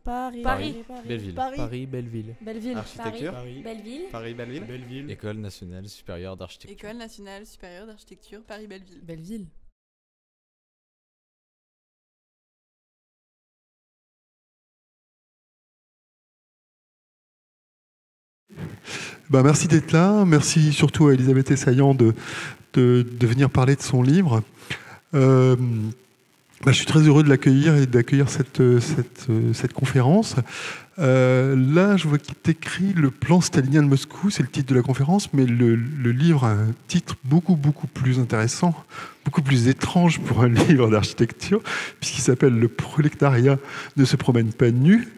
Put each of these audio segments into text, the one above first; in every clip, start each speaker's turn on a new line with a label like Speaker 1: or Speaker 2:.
Speaker 1: Paris.
Speaker 2: Belleville.
Speaker 1: Paris, Belleville.
Speaker 3: Belleville.
Speaker 2: Architecture.
Speaker 3: Belleville.
Speaker 2: Paris, Belleville.
Speaker 4: École nationale supérieure d'architecture.
Speaker 5: École nationale supérieure d'architecture, Paris-Belleville.
Speaker 3: Belleville.
Speaker 6: Merci d'être là. Merci surtout à Elisabeth Essaillant de venir parler de son livre. Je suis très heureux de l'accueillir et d'accueillir cette conférence. Là, je vois qu'il est écrit « Le plan stalinien de Moscou », c'est le titre de la conférence, mais le livre a un titre beaucoup plus intéressant, beaucoup plus étrange pour un livre d'architecture, puisqu'il s'appelle « Le prolétariat ne se promène pas nu ».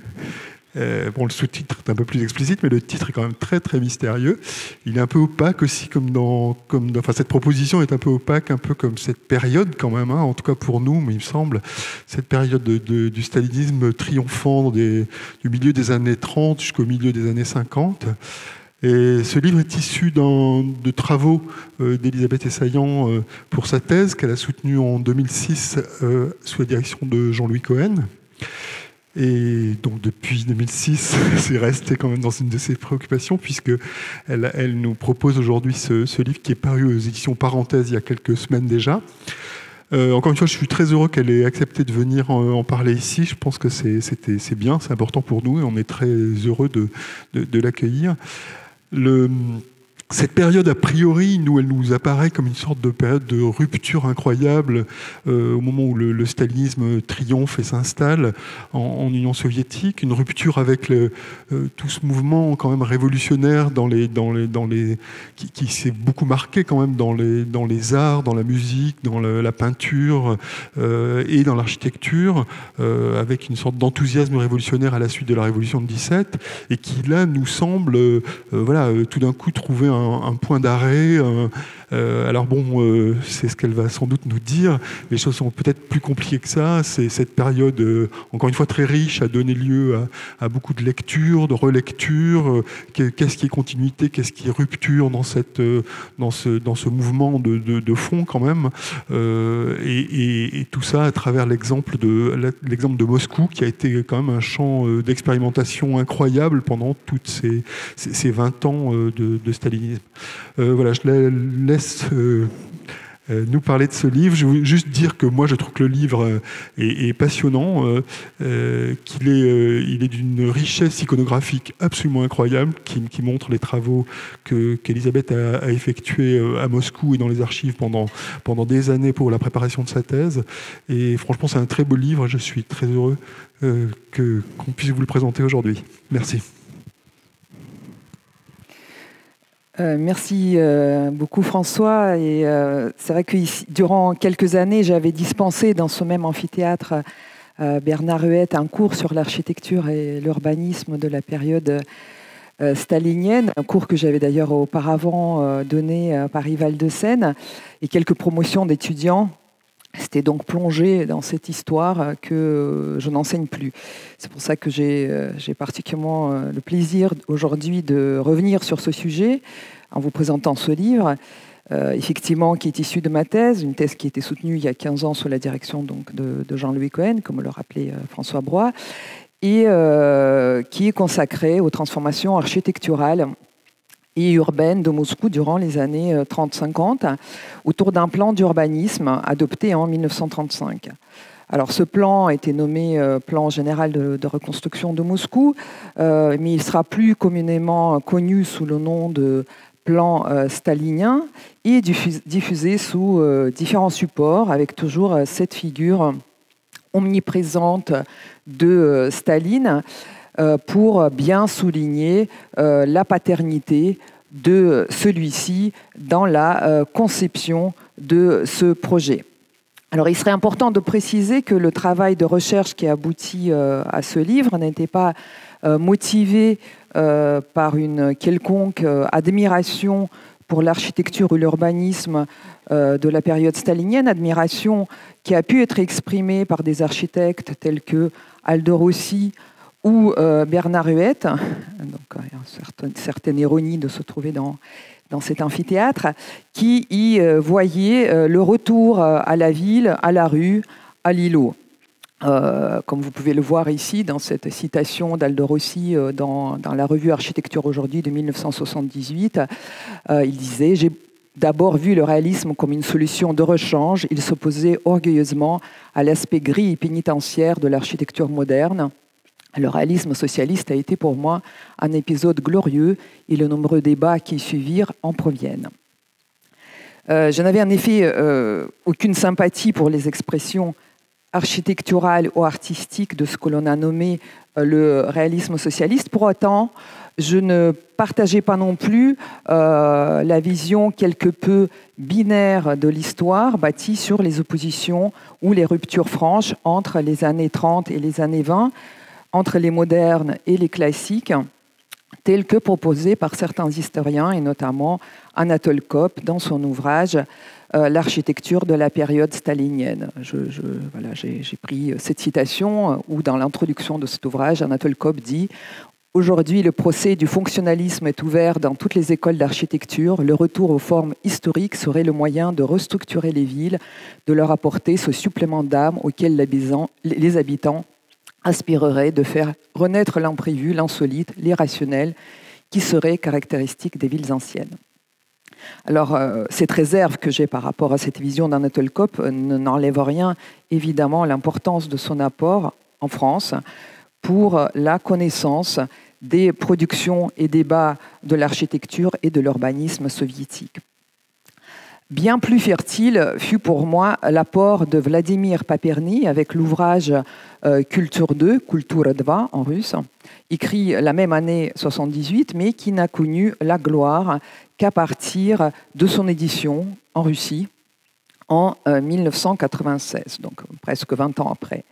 Speaker 6: Le sous-titre est un peu plus explicite, mais le titre est quand même très mystérieux. Il est un peu opaque aussi, cette proposition est un peu opaque, un peu comme cette période quand même, en tout cas pour nous, mais il me semble, cette période du stalinisme triomphant du milieu des années 30 jusqu'au milieu des années 50. Et ce livre est issu de travaux d'Elisabeth Essaillant pour sa thèse qu'elle a soutenue en 2006 sous la direction de Jean-Louis Cohen. Et donc depuis 2006, c'est resté quand même dans une de ses préoccupations, puisqu'elle nous propose aujourd'hui ce livre qui est paru aux éditions Parenthèse il y a quelques semaines déjà. Encore une fois, je suis très heureux qu'elle ait accepté de venir en parler ici. Je pense que c'est bien, c'est important pour nous et on est très heureux de l'accueillir. Cette période, a priori, elle nous apparaît comme une sorte de période de rupture incroyable au moment où le stalinisme triomphe et s'installe en Union soviétique. Une rupture avec tout ce mouvement quand même révolutionnaire qui s'est beaucoup marqué quand même dans les arts, dans la musique, dans la peinture et dans l'architecture, avec une sorte d'enthousiasme révolutionnaire à la suite de la Révolution de 17, et qui là nous semble tout d'un coup trouver un point d'arrêt. C'est ce qu'elle va sans doute nous dire. Les choses sont peut-être plus compliquées que ça. C'est cette période, encore une fois, très riche, a donné lieu à beaucoup de lectures, de relectures. Qu'est-ce qui est continuité, qu'est-ce qui est rupture dans ce mouvement de fond quand même. Et tout ça à travers l'exemple de Moscou, qui a été quand même un champ d'expérimentation incroyable pendant toutes ces 20 ans de stalinisme. Je la laisse nous parler de ce livre. Je veux juste dire que moi, je trouve que le livre est passionnant, qu'il est d'une richesse iconographique absolument incroyable, qui montre les travaux qu'Elisabeth a effectués à Moscou et dans les archives pendant des années pour la préparation de sa thèse. Et franchement, c'est un très beau livre. Je suis très heureux qu'on puisse vous le présenter aujourd'hui. Merci.
Speaker 7: Merci beaucoup François. Et c'est vrai que durant quelques années, j'avais dispensé dans ce même amphithéâtre Bernard Huet un cours sur l'architecture et l'urbanisme de la période stalinienne, un cours que j'avais d'ailleurs auparavant donné à Paris-Val-de-Seine, et quelques promotions d'étudiants. C'était donc plongé dans cette histoire que je n'enseigne plus. C'est pour ça que j'ai particulièrement le plaisir aujourd'hui de revenir sur ce sujet en vous présentant ce livre, effectivement, qui est issu de ma thèse, une thèse qui a été soutenue il y a 15 ans sous la direction donc, de Jean-Louis Cohen, comme le rappelait François Broye, et qui est consacrée aux transformations architecturales et urbaine de Moscou durant les années 30-50, autour d'un plan d'urbanisme adopté en 1935. Alors ce plan a été nommé plan général de reconstruction de Moscou, mais il sera plus communément connu sous le nom de plan stalinien et diffusé sous différents supports, avec toujours cette figure omniprésente de Staline, pour bien souligner la paternité de celui-ci dans la conception de ce projet. Alors, il serait important de préciser que le travail de recherche qui aboutit à ce livre n'était pas motivé par une quelconque admiration pour l'architecture ou l'urbanisme de la période stalinienne, admiration qui a pu être exprimée par des architectes tels que Aldo Rossi ou Bernard Huet. Donc, il y a une certaine ironie de se trouver dans cet amphithéâtre, qui y voyait le retour à la ville, à la rue, à l'îlot. comme vous pouvez le voir ici, dans cette citation d'Aldo Rossi dans la revue Architecture aujourd'hui de 1978, il disait « J'ai d'abord vu le réalisme comme une solution de rechange. Il s'opposait orgueilleusement à l'aspect gris et pénitentiaire de l'architecture moderne. Le réalisme socialiste a été pour moi un épisode glorieux et les nombreux débats qui suivirent en proviennent. » Je n'avais en effet aucune sympathie pour les expressions architecturales ou artistiques de ce que l'on a nommé le réalisme socialiste. Pour autant, je ne partageais pas non plus la vision quelque peu binaire de l'histoire, bâtie sur les oppositions ou les ruptures franches entre les années 30 et les années 20, entre les modernes et les classiques, telles que proposées par certains historiens, et notamment Anatole Kopp dans son ouvrage L'architecture de la période stalinienne. J'ai pris cette citation où, dans l'introduction de cet ouvrage, Anatole Kopp dit « Aujourd'hui, le procès du fonctionnalisme est ouvert dans toutes les écoles d'architecture. Le retour aux formes historiques serait le moyen de restructurer les villes, de leur apporter ce supplément d'âme auquel les habitants aspireraient, de faire renaître l'imprévu, l'insolite, l'irrationnel, qui serait caractéristique des villes anciennes. » Alors, cette réserve que j'ai par rapport à cette vision d'Anatole Kopp n'enlève rien, évidemment, à l'importance de son apport en France pour la connaissance des productions et débats de l'architecture et de l'urbanisme soviétique. Bien plus fertile fut pour moi l'apport de Vladimir Paperny avec l'ouvrage Culture 2, Kultura 2 en russe, écrit la même année 78, mais qui n'a connu la gloire qu'à partir de son édition en Russie en 1996, donc presque 20 ans après.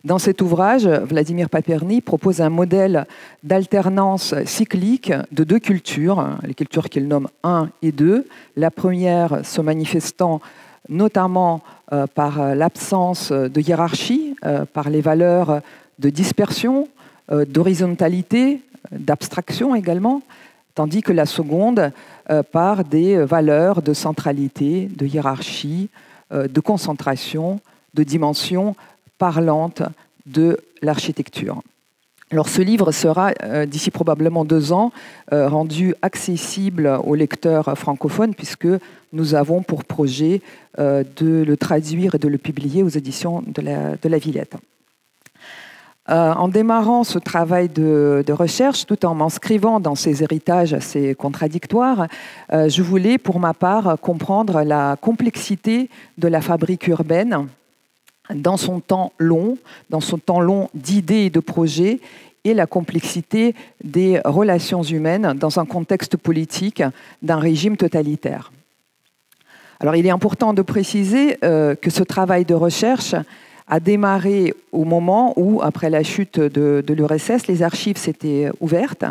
Speaker 7: Dans cet ouvrage, Vladimir Paperny propose un modèle d'alternance cyclique de deux cultures, les cultures qu'il nomme 1 et 2, la première se manifestant notamment par l'absence de hiérarchie, par les valeurs de dispersion, d'horizontalité, d'abstraction également, tandis que la seconde par des valeurs de centralité, de hiérarchie, de concentration, de dimension parlante de l'architecture. Alors, ce livre sera, d'ici probablement 2 ans, rendu accessible aux lecteurs francophones, puisque nous avons pour projet de le traduire et de le publier aux éditions de la Villette. En démarrant ce travail de recherche, tout en m'inscrivant dans ces héritages assez contradictoires, je voulais, pour ma part, comprendre la complexité de la fabrique urbaine dans son temps long d'idées et de projets, et la complexité des relations humaines dans un contexte politique d'un régime totalitaire. Alors, il est important de préciser que ce travail de recherche a démarré au moment où, après la chute de l'URSS, les archives s'étaient ouvertes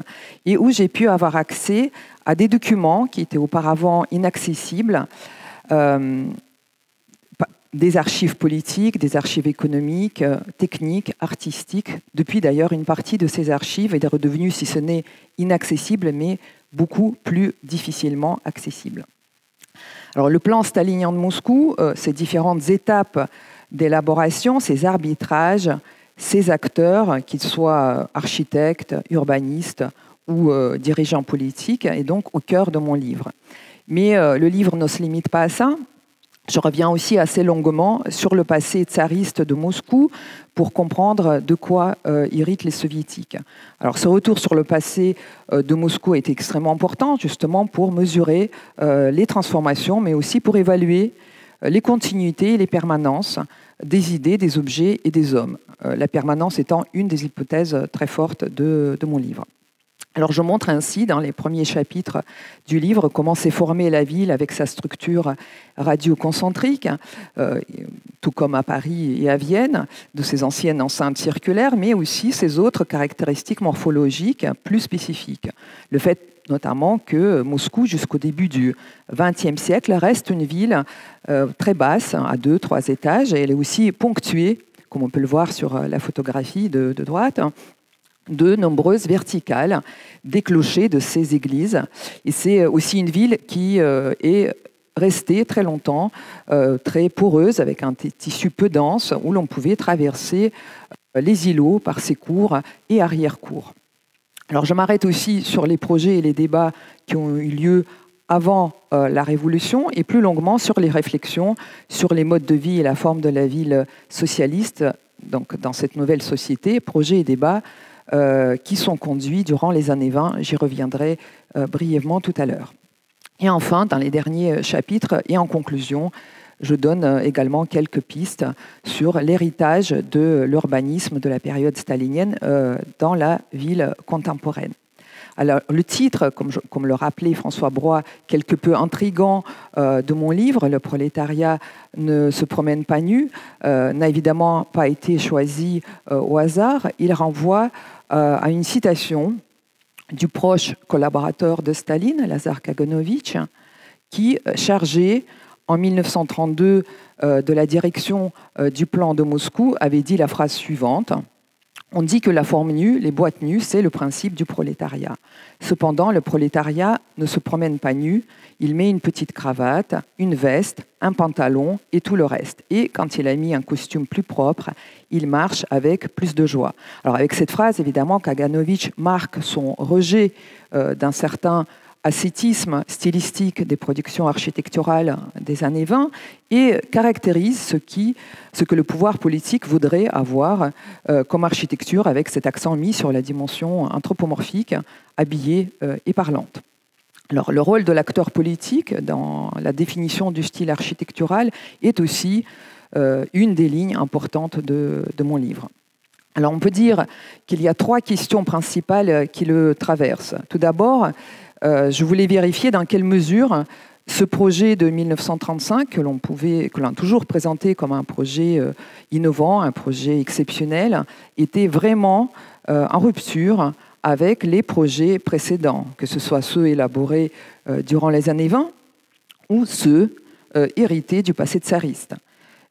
Speaker 7: et où j'ai pu avoir accès à des documents qui étaient auparavant inaccessibles, des archives politiques, des archives économiques, techniques, artistiques. Depuis d'ailleurs, une partie de ces archives est redevenue, si ce n'est inaccessible, mais beaucoup plus difficilement accessible. Alors, le plan stalinien de Moscou, ces différentes étapes d'élaboration, ces arbitrages, ces acteurs, qu'ils soient architectes, urbanistes ou dirigeants politiques, est donc au cœur de mon livre. Mais le livre ne se limite pas à ça. Je reviens aussi assez longuement sur le passé tsariste de Moscou pour comprendre de quoi héritent les soviétiques. Alors, ce retour sur le passé de Moscou est extrêmement important, justement pour mesurer les transformations, mais aussi pour évaluer les continuités et les permanences des idées, des objets et des hommes. La permanence étant une des hypothèses très fortes de mon livre. Alors, je montre ainsi, dans les premiers chapitres du livre, comment s'est formée la ville avec sa structure radioconcentrique, tout comme à Paris et à Vienne, de ses anciennes enceintes circulaires, mais aussi ses autres caractéristiques morphologiques plus spécifiques. Le fait notamment que Moscou, jusqu'au début du XXe siècle, reste une ville très basse, à 2-3 étages, et elle est aussi ponctuée, comme on peut le voir sur la photographie de droite, de nombreuses verticales, des clochers de ces églises. Et c'est aussi une ville qui est restée très longtemps, très poreuse, avec un tissu peu dense, où l'on pouvait traverser les îlots par ses cours et arrière-cours. Alors je m'arrête aussi sur les projets et les débats qui ont eu lieu avant la Révolution et plus longuement sur les réflexions sur les modes de vie et la forme de la ville socialiste, donc dans cette nouvelle société, projets et débats qui sont conduits durant les années 20. J'y reviendrai brièvement tout à l'heure. Et enfin, dans les derniers chapitres et en conclusion, je donne également quelques pistes sur l'héritage de l'urbanisme de la période stalinienne dans la ville contemporaine. Alors, le titre, comme le rappelait François Broye, quelque peu intrigant de mon livre, Le prolétariat ne se promène pas nu, n'a évidemment pas été choisi au hasard. Il renvoie à une citation du proche collaborateur de Staline, Lazar Kaganovitch, qui, chargé en 1932 de la direction du plan de Moscou, avait dit la phrase suivante: « On dit que la forme nue, les boîtes nues, c'est le principe du prolétariat. Cependant, le prolétariat ne se promène pas nu, il met une petite cravate, une veste, un pantalon et tout le reste. Et quand il a mis un costume plus propre, il marche avec plus de joie. » Alors avec cette phrase, évidemment, Kaganovitch marque son rejet d'un certain ascétisme stylistique des productions architecturales des années 20 et caractérise ce que le pouvoir politique voudrait avoir comme architecture, avec cet accent mis sur la dimension anthropomorphique, habillée et parlante. Alors, le rôle de l'acteur politique dans la définition du style architectural est aussi une des lignes importantes de mon livre. Alors, on peut dire qu'il y a 3 questions principales qui le traversent. Tout d'abord, je voulais vérifier dans quelle mesure ce projet de 1935, que l'on a toujours présenté comme un projet innovant, un projet exceptionnel, était vraiment en rupture avec les projets précédents, que ce soit ceux élaborés durant les années 20 ou ceux hérités du passé tsariste.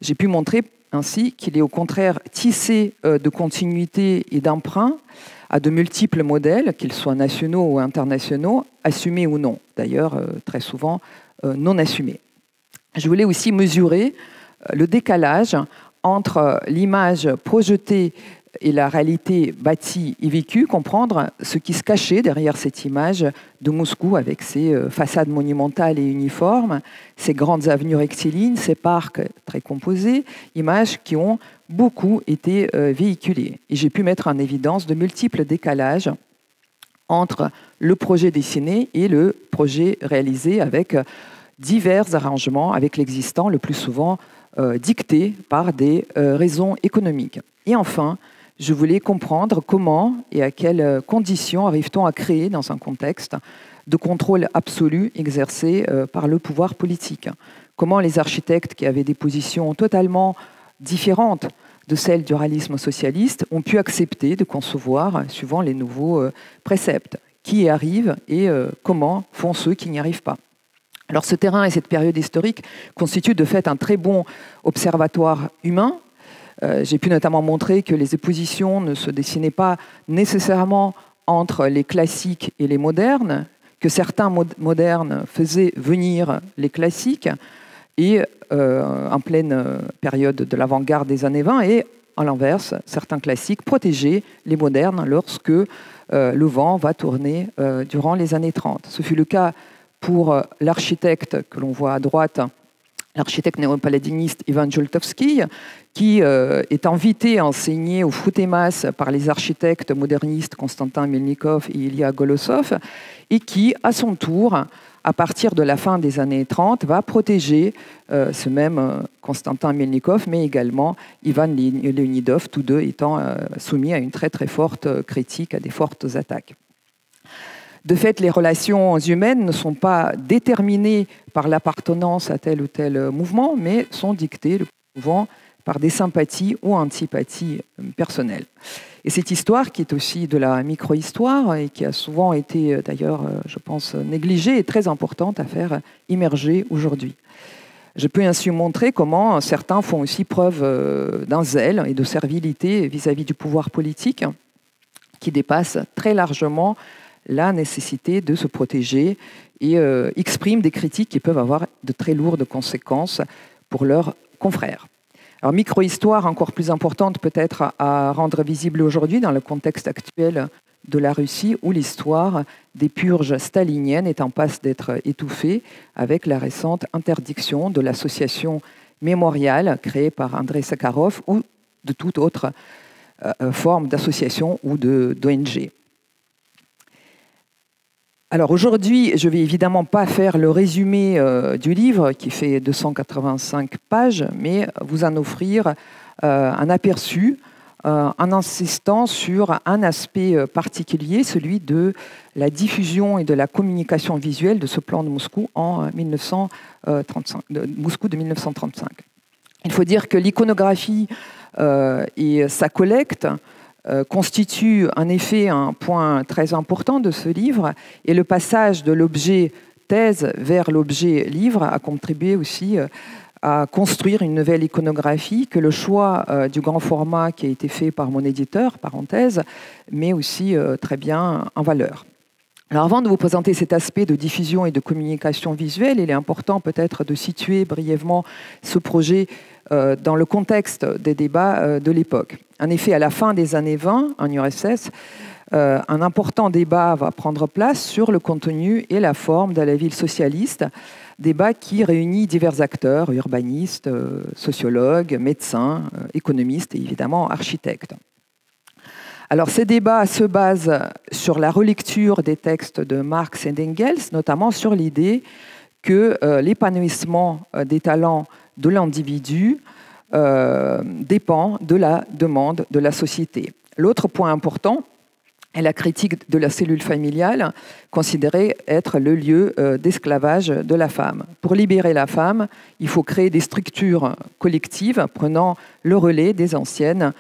Speaker 7: J'ai pu montrer ainsi qu'il est au contraire tissé de continuité et d'emprunt à de multiples modèles, qu'ils soient nationaux ou internationaux, assumés ou non, d'ailleurs très souvent non assumés. Je voulais aussi mesurer le décalage entre l'image projetée et la réalité bâtie et vécue, comprendre ce qui se cachait derrière cette image de Moscou avec ses façades monumentales et uniformes, ses grandes avenues rectilignes, ses parcs très composés, images qui ont beaucoup été véhiculées. Et j'ai pu mettre en évidence de multiples décalages entre le projet dessiné et le projet réalisé avec divers arrangements avec l'existant, le plus souvent dictés par des raisons économiques. Et enfin, je voulais comprendre comment et à quelles conditions arrive-t-on à créer dans un contexte de contrôle absolu exercé par le pouvoir politique. Comment les architectes qui avaient des positions totalement différentes de celles du réalisme socialiste ont pu accepter de concevoir suivant les nouveaux préceptes. Qui y arrive et comment font ceux qui n'y arrivent pas. Alors ce terrain et cette période historique constituent de fait un très bon observatoire humain. J'ai pu notamment montrer que les oppositions ne se dessinaient pas nécessairement entre les classiques et les modernes, que certains modernes faisaient venir les classiques et en pleine période de l'avant-garde des années 20, et à l'inverse, certains classiques protégeaient les modernes lorsque le vent va tourner durant les années 30. Ce fut le cas pour l'architecte que l'on voit à droite, l'architecte néo-paladiniste Ivan Joltovski, qui est invité à enseigner au Frutemas par les architectes modernistes Konstantin Melnikov et Ilya Golosov, et qui, à son tour, à partir de la fin des années 30, va protéger ce même Konstantin Melnikov, mais également Ivan Leonidov, tous deux étant soumis à une très très forte critique, à des fortes attaques. De fait, les relations humaines ne sont pas déterminées par l'appartenance à tel ou tel mouvement, mais sont dictées le plus souvent par des sympathies ou antipathies personnelles. Et cette histoire, qui est aussi de la micro-histoire et qui a souvent été d'ailleurs, je pense, négligée, est très importante à faire immerger aujourd'hui. Je peux ainsi montrer comment certains font aussi preuve d'un zèle et de servilité vis-à-vis du pouvoir politique qui dépasse très largement la nécessité de se protéger et expriment des critiques qui peuvent avoir de très lourdes conséquences pour leurs confrères. Alors, micro-histoire encore plus importante peut-être à rendre visible aujourd'hui dans le contexte actuel de la Russie, où l'histoire des purges staliniennes est en passe d'être étouffée avec la récente interdiction de l'association mémoriale créée par Andrei Sakharov ou de toute autre forme d'association ou d'ONG. Alors aujourd'hui, je ne vais évidemment pas faire le résumé du livre qui fait 285 pages, mais vous en offrir un aperçu en insistant sur un aspect particulier, celui de la diffusion et de la communication visuelle de ce plan de Moscou en 1935, Moscou de 1935. Il faut dire que l'iconographie et sa collecte constituent en effet un point très important de ce livre, et le passage de l'objet thèse vers l'objet livre a contribué aussi à construire une nouvelle iconographie que le choix du grand format qui a été fait par mon éditeur, parenthèse, met aussi très bien en valeur. Alors avant de vous présenter cet aspect de diffusion et de communication visuelle, il est important peut-être de situer brièvement ce projet dans le contexte des débats de l'époque. En effet, à la fin des années 20, en URSS, un important débat va prendre place sur le contenu et la forme de la ville socialiste, débat qui réunit divers acteurs, urbanistes, sociologues, médecins, économistes et évidemment architectes. Alors ces débats se basent sur la relecture des textes de Marx et d'Engels, notamment sur l'idée que l'épanouissement des talents de l'individu dépend de la demande de la société. L'autre point important est la critique de la cellule familiale, considérée être le lieu d'esclavage de la femme. Pour libérer la femme, il faut créer des structures collectives prenant le relais des anciennes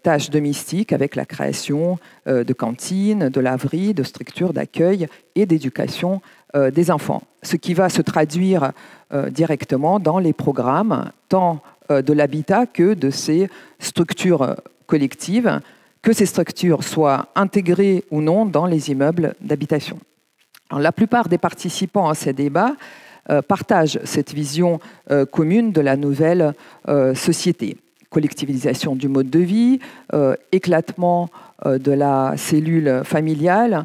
Speaker 7: tâches domestiques avec la création de cantines, de laveries, de structures d'accueil et d'éducation des enfants. Ce qui va se traduire directement dans les programmes, tant de l'habitat que de ces structures collectives, que ces structures soient intégrées ou non dans les immeubles d'habitation. La plupart des participants à ces débats partagent cette vision commune de la nouvelle société. Collectivisation du mode de vie, éclatement de la cellule familiale,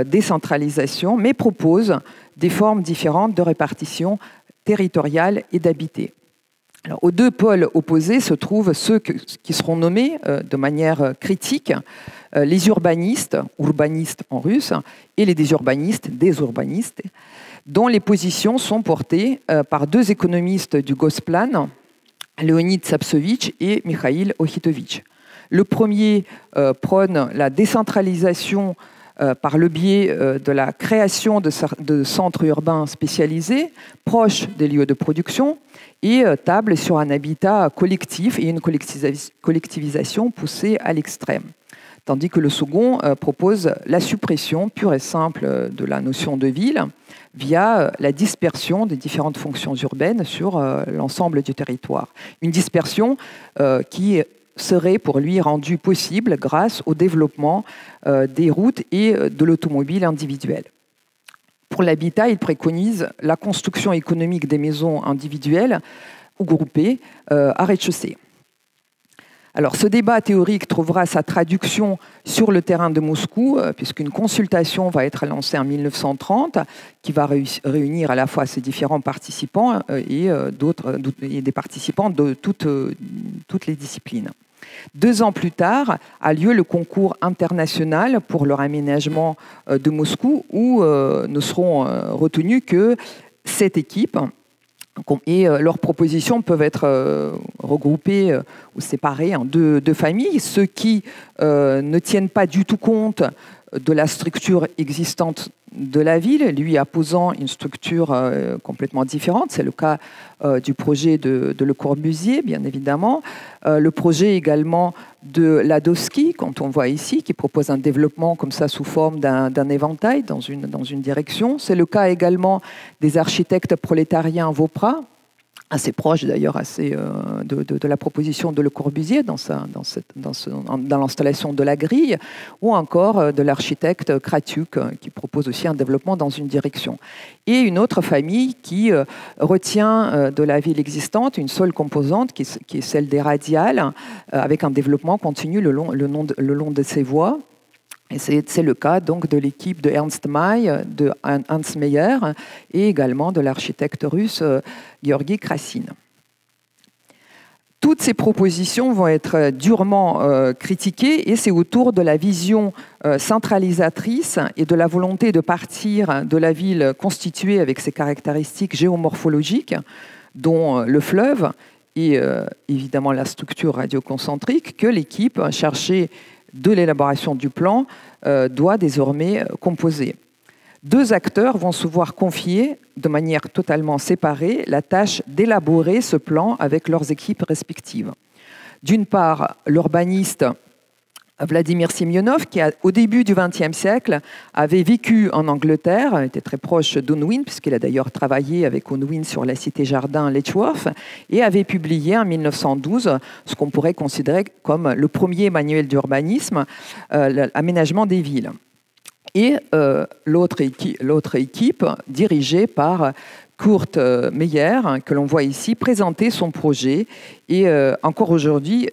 Speaker 7: décentralisation, mais proposent des formes différentes de répartition territoriale et d'habiter. Alors, aux deux pôles opposés se trouvent ceux qui seront nommés de manière critique les urbanistes en russe, et les désurbanistes, dont les positions sont portées par deux économistes du Gosplan, Leonid Sapsovitch et Mikhail Okhitovitch. Le premier prône la décentralisation par le biais de la création de centres urbains spécialisés, proches des lieux de production, et table sur un habitat collectif et une collectivisation poussée à l'extrême. Tandis que le second propose la suppression pure et simple de la notion de ville via la dispersion des différentes fonctions urbaines sur l'ensemble du territoire. Une dispersion qui serait pour lui rendue possible grâce au développement des routes et de l'automobile individuelle. Pour l'habitat, il préconise la construction économique des maisons individuelles ou groupées à rez-de-chaussée. Alors, ce débat théorique trouvera sa traduction sur le terrain de Moscou, puisqu'une consultation va être lancée en 1930, qui va réunir à la fois ces différents participants et des participants de toutes les disciplines. 2 ans plus tard a lieu le concours international pour le raménagement de Moscou, où ne seront retenues que 7 équipes. Et leurs propositions peuvent être regroupées ou séparées en deux familles. Ceux qui ne tiennent pas du tout compte de la structure existante de la ville, lui apposant une structure complètement différente. C'est le cas du projet de Le Corbusier, bien évidemment. Le projet également de Ladovsky, quand on voit ici, qui propose un développement comme ça sous forme d'un éventail dans une direction. C'est le cas également des architectes prolétariens Vopra, assez proche d'ailleurs de la proposition de Le Corbusier dans l'installation de la grille, ou encore de l'architecte Kratiuk qui propose aussi un développement dans une direction. Et une autre famille qui retient de la ville existante une seule composante qui est celle des radiales, avec un développement continu le long de ses voies. Et c'est le cas donc de l'équipe de Ernst May, de Hans Meyer et également de l'architecte russe Georgi Krasin. Toutes ces propositions vont être durement critiquées et c'est autour de la vision centralisatrice et de la volonté de partir de la ville constituée avec ses caractéristiques géomorphologiques, dont le fleuve et évidemment la structure radioconcentrique, que l'équipe cherchait de l'élaboration du plan doit désormais composer. Deux acteurs vont se voir confier de manière totalement séparée la tâche d'élaborer ce plan avec leurs équipes respectives. D'une part, l'urbaniste Vladimir Semyonov, qui au début du XXe siècle avait vécu en Angleterre, était très proche d'Unwin, puisqu'il a d'ailleurs travaillé avec Unwin sur la cité-jardin Letchworth, et avait publié en 1912 ce qu'on pourrait considérer comme le premier manuel d'urbanisme, l'aménagement des villes. Et l'autre équipe, dirigée par Kurt Meyer, que l'on voit ici, présenter son projet. Et encore aujourd'hui,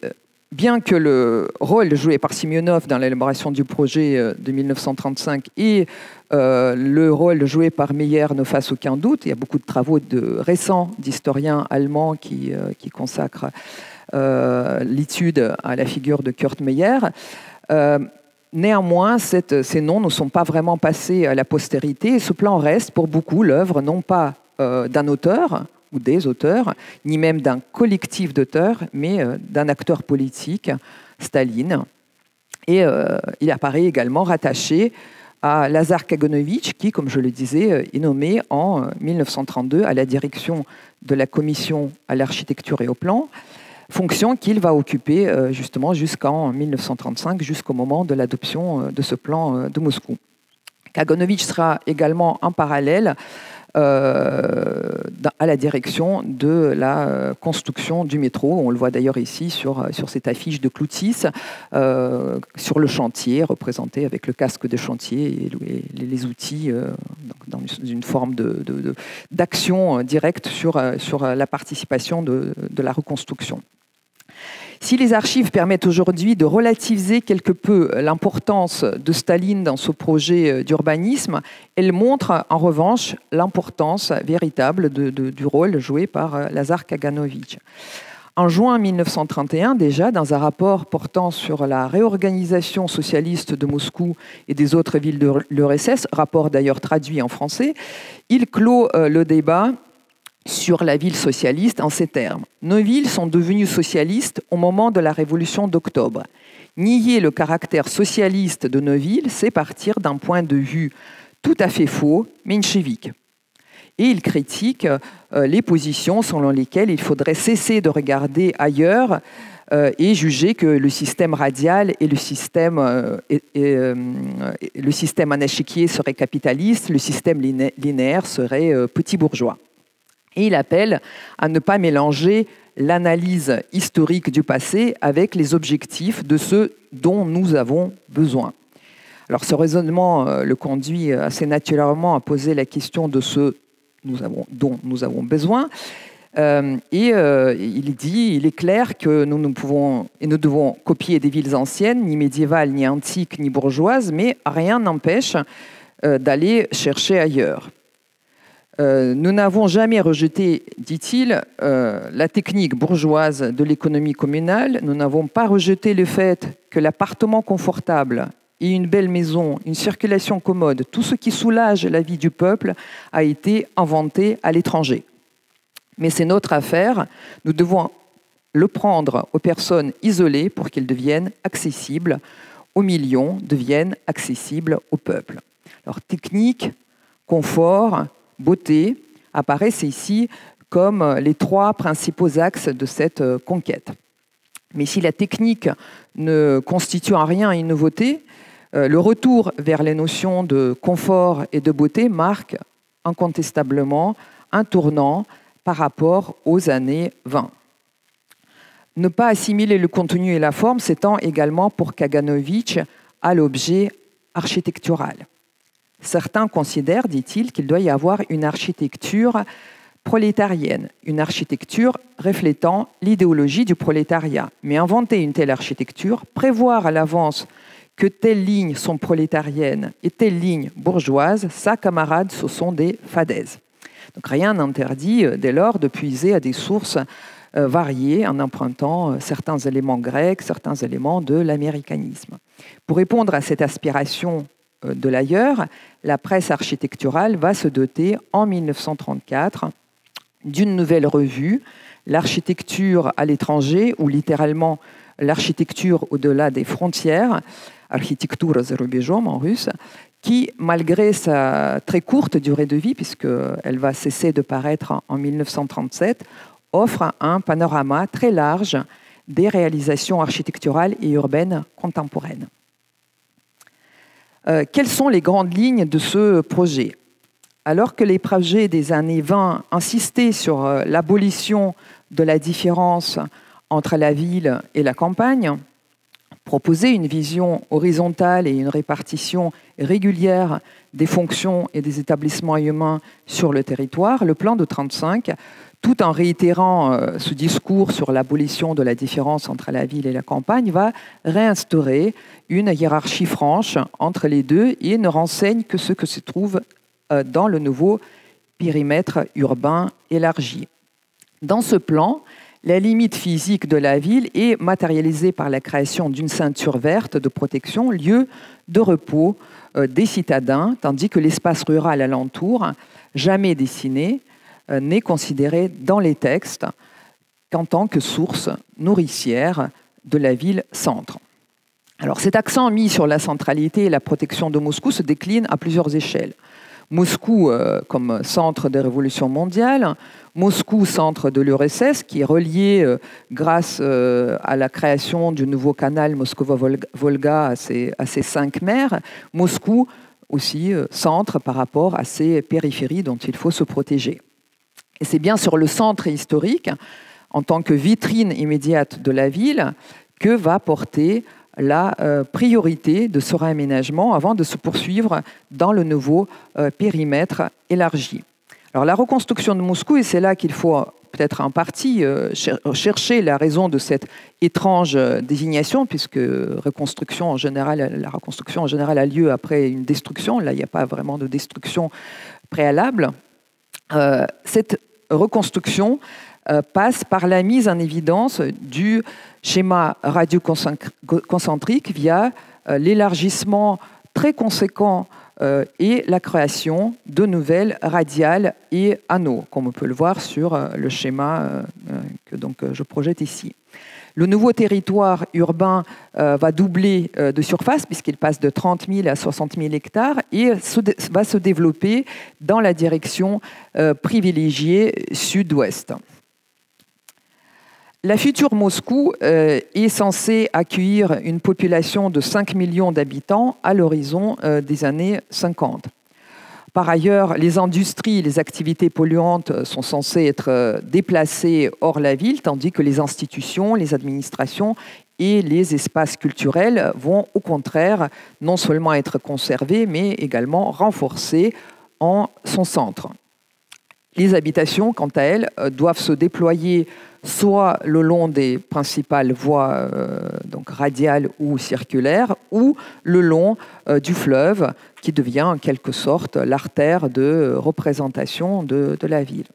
Speaker 7: bien que le rôle joué par Semyonov dans l'élaboration du projet de 1935 et le rôle joué par Meyer ne fasse aucun doute, il y a beaucoup de travaux récents d'historiens allemands qui consacrent l'étude à la figure de Kurt Meyer. Néanmoins, ces noms ne sont pas vraiment passés à la postérité et ce plan reste pour beaucoup l'œuvre non pas d'un auteur ou des auteurs, ni même d'un collectif d'auteurs, mais d'un acteur politique, Staline. Et il apparaît également rattaché à Lazar Kaganovich, qui, comme je le disais, est nommé en 1932 à la direction de la Commission à l'architecture et au plan, fonction qu'il va occuper justement jusqu'en 1935, jusqu'au moment de l'adoption de ce plan de Moscou. Kaganovich sera également en parallèle à la direction de la construction du métro. On le voit d'ailleurs ici sur cette affiche de Cloutis, sur le chantier, représenté avec le casque de chantier et les outils dans une forme d'action directe sur la participation de la reconstruction. Si les archives permettent aujourd'hui de relativiser quelque peu l'importance de Staline dans ce projet d'urbanisme, elles montrent en revanche l'importance véritable du rôle joué par Lazar Kaganovich. En juin 1931, déjà, dans un rapport portant sur la réorganisation socialiste de Moscou et des autres villes de l'URSS, rapport d'ailleurs traduit en français, il clôt le débat sur la ville socialiste en ces termes. Nos villes sont devenues socialistes au moment de la Révolution d'octobre. Nier le caractère socialiste de nos villes, c'est partir d'un point de vue tout à fait faux, menchevique. Et il critique les positions selon lesquelles il faudrait cesser de regarder ailleurs et juger que le système radial et le système en échiquier serait capitaliste, le système linéaire serait petit bourgeois. Et il appelle à ne pas mélanger l'analyse historique du passé avec les objectifs de ceux dont nous avons besoin. Alors ce raisonnement le conduit assez naturellement à poser la question de ceux dont nous avons besoin. Il est clair que nous ne pouvons et ne devons copier des villes anciennes, ni médiévales, ni antiques, ni bourgeoises, mais rien n'empêche d'aller chercher ailleurs. Nous n'avons jamais rejeté, dit-il, la technique bourgeoise de l'économie communale. Nous n'avons pas rejeté le fait que l'appartement confortable et une belle maison, une circulation commode, tout ce qui soulage la vie du peuple a été inventé à l'étranger. Mais c'est notre affaire. Nous devons le prendre aux personnes isolées pour qu'elles deviennent accessibles aux millions, deviennent accessibles au peuple. Alors technique, confort, beauté apparaissent ici comme les trois principaux axes de cette conquête. Mais si la technique ne constitue en rien une nouveauté, le retour vers les notions de confort et de beauté marque incontestablement un tournant par rapport aux années 20. Ne pas assimiler le contenu et la forme s'étend également pour Kaganovich à l'objet architectural. Certains considèrent, dit-il, qu'il doit y avoir une architecture prolétarienne, une architecture reflétant l'idéologie du prolétariat. Mais inventer une telle architecture, prévoir à l'avance que telles lignes sont prolétariennes et telles lignes bourgeoises, ça, camarades, ce sont des fadaises. Donc rien n'interdit dès lors de puiser à des sources variées en empruntant certains éléments grecs, certains éléments de l'américanisme. Pour répondre à cette aspiration de l'ailleurs, la presse architecturale va se doter en 1934 d'une nouvelle revue, L'architecture à l'étranger, ou littéralement l'architecture au-delà des frontières, Architectura за рубежом en russe, qui, malgré sa très courte durée de vie, puisqu'elle va cesser de paraître en 1937, offre un panorama très large des réalisations architecturales et urbaines contemporaines. Quelles sont les grandes lignes de ce projet ? Alors que les projets des années 20 insistaient sur l'abolition de la différence entre la ville et la campagne, proposaient une vision horizontale et une répartition régulière des fonctions et des établissements humains sur le territoire, le plan de 1935, tout en réitérant ce discours sur l'abolition de la différence entre la ville et la campagne, va réinstaurer une hiérarchie franche entre les deux et ne renseigne que ce que se trouve dans le nouveau périmètre urbain élargi. Dans ce plan, la limite physique de la ville est matérialisée par la création d'une ceinture verte de protection, lieu de repos des citadins, tandis que l'espace rural alentour, jamais dessiné, n'est considéré dans les textes qu'en tant que source nourricière de la ville-centre. Alors cet accent mis sur la centralité et la protection de Moscou se décline à plusieurs échelles. Moscou comme centre des révolutions mondiales, Moscou centre de l'URSS qui est relié grâce à la création du nouveau canal Moskova-Volga à ses 5 mers, Moscou aussi centre par rapport à ses périphéries dont il faut se protéger. Et c'est bien sur le centre historique, en tant que vitrine immédiate de la ville, que va porter la priorité de ce réaménagement avant de se poursuivre dans le nouveau périmètre élargi. Alors la reconstruction de Moscou, et c'est là qu'il faut peut-être en partie chercher la raison de cette étrange désignation, puisque la reconstruction en général a lieu après une destruction. Là, il n'y a pas vraiment de destruction préalable. Cette reconstruction passe par la mise en évidence du schéma radioconcentrique via l'élargissement très conséquent et la création de nouvelles radiales et anneaux, comme on peut le voir sur le schéma que je projette ici. Le nouveau territoire urbain va doubler de surface puisqu'il passe de 30 000 à 60 000 hectares et va se développer dans la direction privilégiée sud-ouest. La future Moscou est censée accueillir une population de 5 millions d'habitants à l'horizon des années 50. Par ailleurs, les industries et les activités polluantes sont censées être déplacées hors la ville, tandis que les institutions, les administrations et les espaces culturels vont au contraire non seulement être conservés, mais également renforcés en son centre. Les habitations, quant à elles, doivent se déployer soit le long des principales voies radiales ou circulaires, ou le long du fleuve, qui devient en quelque sorte l'artère de représentation de la ville.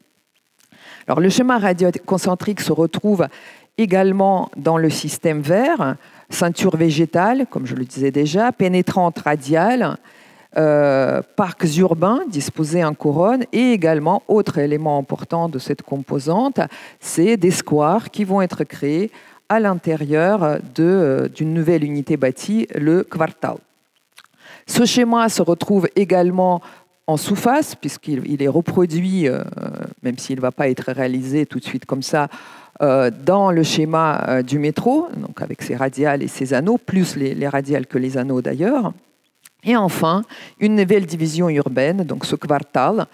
Speaker 7: Alors, le schéma radioconcentrique se retrouve également dans le système vert, ceinture végétale, comme je le disais déjà, pénétrante radiale, parcs urbains disposés en couronne et également, autre élément important de cette composante, c'est des squares qui vont être créés à l'intérieur d'une nouvelle unité bâtie, le Kvartal. Ce schéma se retrouve également en sous-face, puisqu'il est reproduit, même s'il ne va pas être réalisé tout de suite comme ça, dans le schéma du métro, donc avec ses radiales et ses anneaux, plus les radiales que les anneaux d'ailleurs. Et enfin, une nouvelle division urbaine, donc ce Kvartal,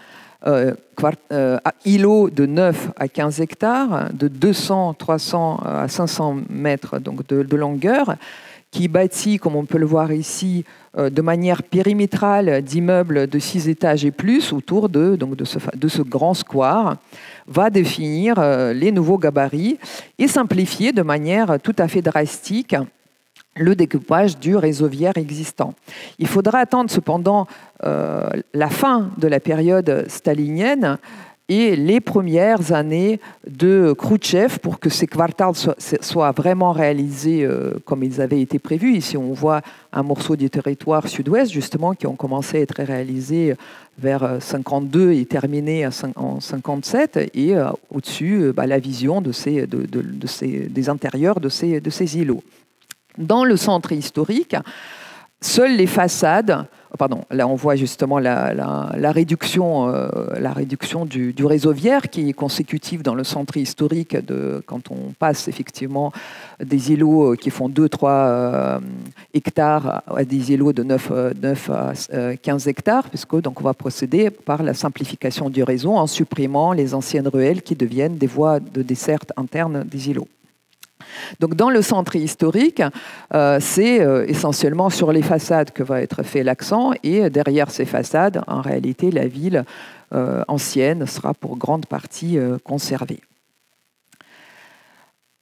Speaker 7: îlots de 9 à 15 hectares, de 200, 300 à 500 mètres donc de longueur, qui bâtit, comme on peut le voir ici, de manière périmétrale d'immeubles de 6 étages et plus autour de ce grand square, va définir les nouveaux gabarits et simplifier de manière tout à fait drastique le découpage du réseau viaire existant. Il faudra attendre cependant la fin de la période stalinienne et les premières années de Khrouchtchev pour que ces quartals soient vraiment réalisés comme ils avaient été prévus. Ici, on voit un morceau du territoire sud-ouest, justement, qui ont commencé à être réalisés vers 52 et terminés en 57. Et au-dessus, la vision des intérieurs de ces îlots. Dans le centre historique, seules les façades... là on voit justement la réduction du réseau viaire qui est consécutive dans le centre historique quand on passe effectivement des îlots qui font 2-3 hectares à des îlots de 9 à 15 hectares, puisque donc on va procéder par la simplification du réseau en supprimant les anciennes ruelles qui deviennent des voies de desserte interne des îlots. Donc, dans le centre historique, c'est essentiellement sur les façades que va être fait l'accent, et derrière ces façades, en réalité, la ville ancienne sera pour grande partie conservée.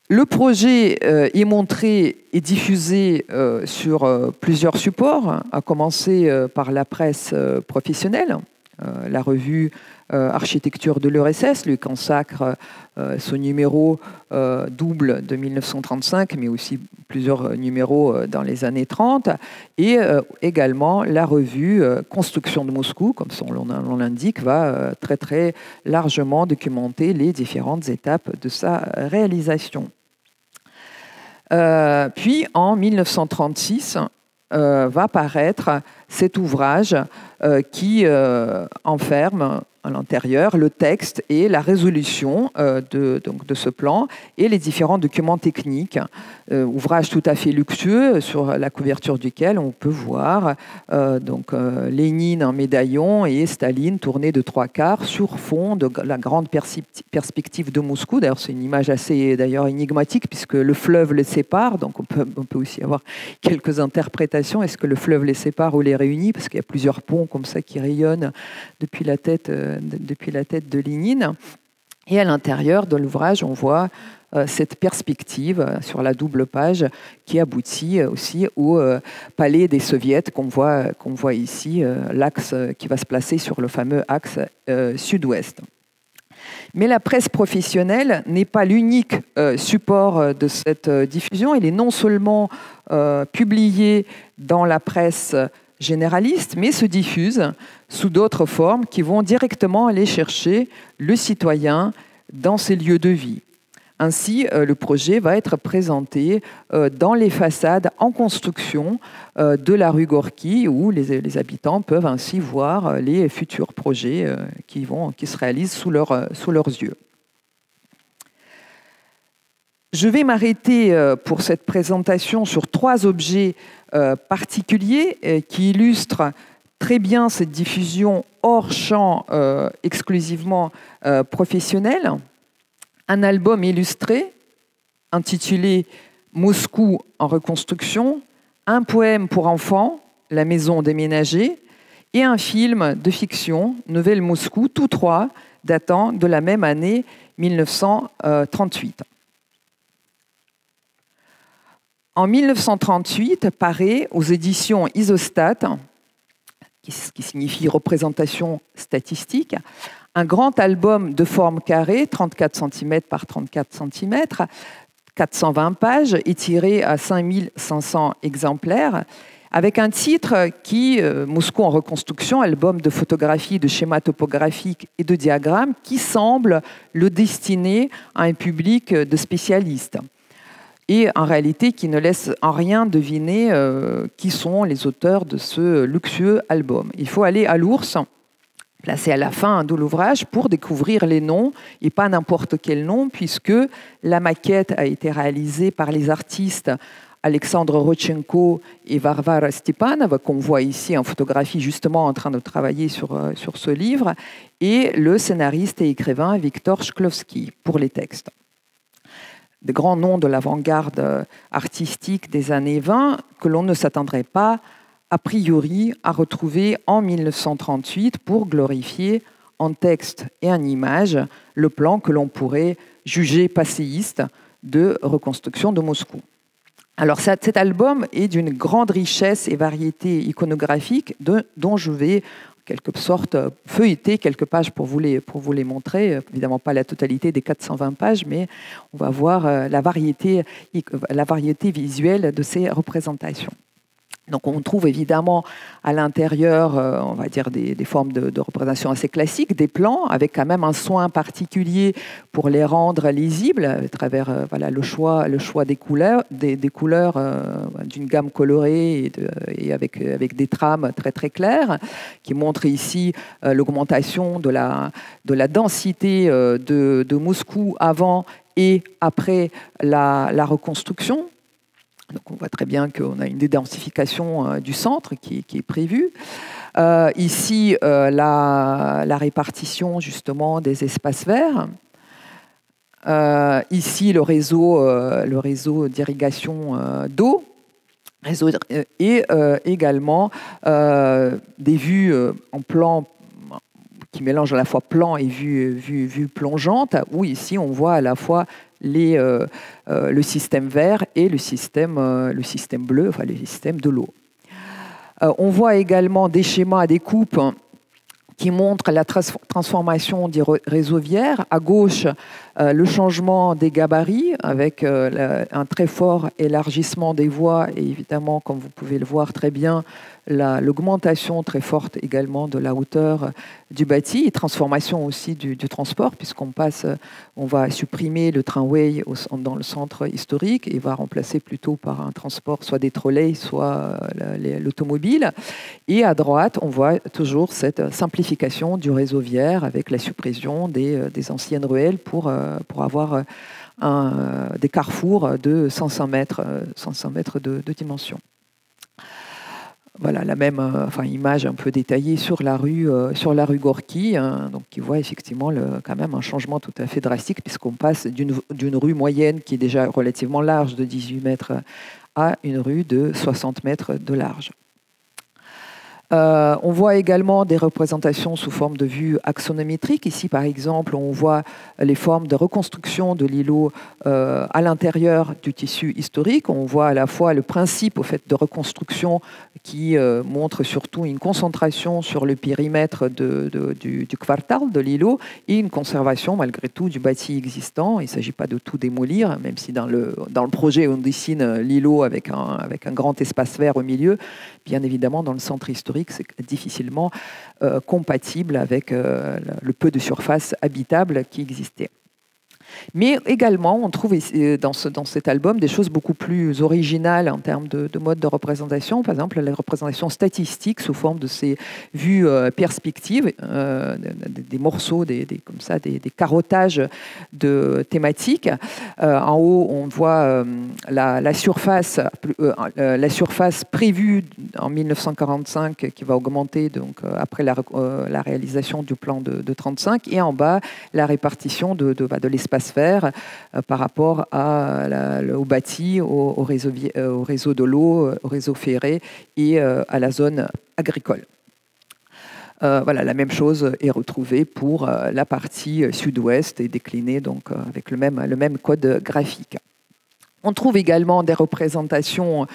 Speaker 7: Le projet est montré et diffusé sur plusieurs supports, à commencer par la presse professionnelle. La revue Architecture de l'URSS lui consacre son numéro double de 1935, mais aussi plusieurs numéros dans les années 30, et également la revue Construction de Moscou, comme son nom l'indique, va très très largement documenter les différentes étapes de sa réalisation. Puis en 1936, va paraître cet ouvrage qui enferme à l'intérieur le texte et la résolution de ce plan et les différents documents techniques. Ouvrage tout à fait luxueux sur la couverture duquel on peut voir Lénine en médaillon et Staline tourné de 3/4 sur fond de la grande perspective de Moscou. D'ailleurs, c'est une image assez énigmatique puisque le fleuve les sépare, donc on peut aussi avoir quelques interprétations. Est-ce que le fleuve les sépare ou les réunit? Parce qu'il y a plusieurs ponts comme ça qui rayonnent depuis la tête de Lénine. Et à l'intérieur de l'ouvrage, on voit cette perspective sur la double page qui aboutit aussi au palais des soviets qu'on voit ici, l'axe qui va se placer sur le fameux axe sud-ouest. Mais la presse professionnelle n'est pas l'unique support de cette diffusion. Elle est non seulement publiée dans la presse généraliste, mais se diffuse sous d'autres formes qui vont directement aller chercher le citoyen dans ses lieux de vie. Ainsi, le projet va être présenté dans les façades en construction de la rue Gorky, où les habitants peuvent ainsi voir les futurs projets qui se réalisent sous leurs yeux. Je vais m'arrêter pour cette présentation sur 3 objets particuliers qui illustrent très bien cette diffusion hors champ exclusivement professionnel. Un album illustré intitulé « Moscou en reconstruction », un poème pour enfants, « La maison déménagée », et un film de fiction, « Nouvelle Moscou », tous 3 datant de la même année 1938. En 1938, paraît aux éditions Isostat, qui signifie représentation statistique, un grand album de forme carrée, 34 cm par 34 cm, 420 pages, étiré à 5500 exemplaires, avec un titre qui, Moscou en reconstruction, album de photographies, de schémas topographiques et de diagrammes, qui semble le destiner à un public de spécialistes. Et en réalité, qui ne laisse en rien deviner qui sont les auteurs de ce luxueux album. Il faut aller à l'ours, placé à la fin de l'ouvrage, pour découvrir les noms, et pas n'importe quel nom, puisque la maquette a été réalisée par les artistes Alexandre Rodchenko et Varvara Stepanova, qu'on voit ici en photographie justement en train de travailler sur ce livre, et le scénariste et écrivain Viktor Shklovsky pour les textes. Des grands noms de l'avant-garde artistique des années 20 que l'on ne s'attendrait pas a priori à retrouver en 1938 pour glorifier en texte et en image le plan que l'on pourrait juger passéiste de reconstruction de Moscou. Alors cet album est d'une grande richesse et variété iconographique dont je vais en quelque sorte feuilleter quelques pages pour vous les montrer. Évidemment pas la totalité des 420 pages, mais on va voir la variété visuelle de ces représentations. Donc on trouve évidemment à l'intérieur, on va dire, des formes de représentation assez classiques, des plans, avec quand même un soin particulier pour les rendre lisibles, à travers voilà, le choix des couleurs, d'une gamme colorée et avec des trames très très claires, qui montrent ici l'augmentation de la densité de Moscou avant et après la reconstruction. Donc on voit très bien qu'on a une dédensification du centre qui est prévue. Ici, la répartition justement des espaces verts. Ici, le réseau d'irrigation d'eau. Et également des vues en plan qui mélangent à la fois plan et vue plongeante, où ici on voit à la fois le système vert et le système bleu, enfin le système de l'eau. On voit également des schémas à découpe qui montrent la transformation du réseau viaire. À gauche, le changement des gabarits avec un très fort élargissement des voies et évidemment, comme vous pouvez le voir très bien, l'augmentation très forte également de la hauteur du bâti et transformation aussi du transport, puisqu'on va supprimer le tramway dans le centre historique et va remplacer plutôt par un transport soit des trolleys, soit l'automobile. Et à droite, on voit toujours cette simplification du réseau viaire avec la suppression des anciennes ruelles pour avoir des carrefours de 500 mètres de dimension. Voilà la même image un peu détaillée sur la rue Gorky, donc qui voit effectivement quand même un changement tout à fait drastique puisqu'on passe d'une rue moyenne qui est déjà relativement large de 18 mètres à une rue de 60 mètres de large. On voit également des représentations sous forme de vue axonométrique. Ici, par exemple, on voit les formes de reconstruction de l'îlot à l'intérieur du tissu historique. On voit à la fois le principe au fait de reconstruction qui montre surtout une concentration sur le périmètre du quartal de l'îlot et une conservation malgré tout du bâti existant. Il ne s'agit pas de tout démolir, même si dans le projet on dessine l'îlot avec un grand espace vert au milieu. Bien évidemment, dans le centre historique, c'est difficilement compatible avec le peu de surface habitable qui existait. Mais également, on trouve dans cet album des choses beaucoup plus originales en termes de mode de représentation. Par exemple, la représentation statistique sous forme de ces vues perspectives, des morceaux, comme ça, des carottages de thématiques. En haut, on voit la surface prévue en 1945 qui va augmenter donc, après la réalisation du plan de 1935. Et en bas, la répartition de l'espace vert par rapport au bâti, au réseau de l'eau, au réseau ferré et à la zone agricole. Voilà, la même chose est retrouvée pour la partie sud-ouest et déclinée donc, avec le même code graphique. On trouve également des représentations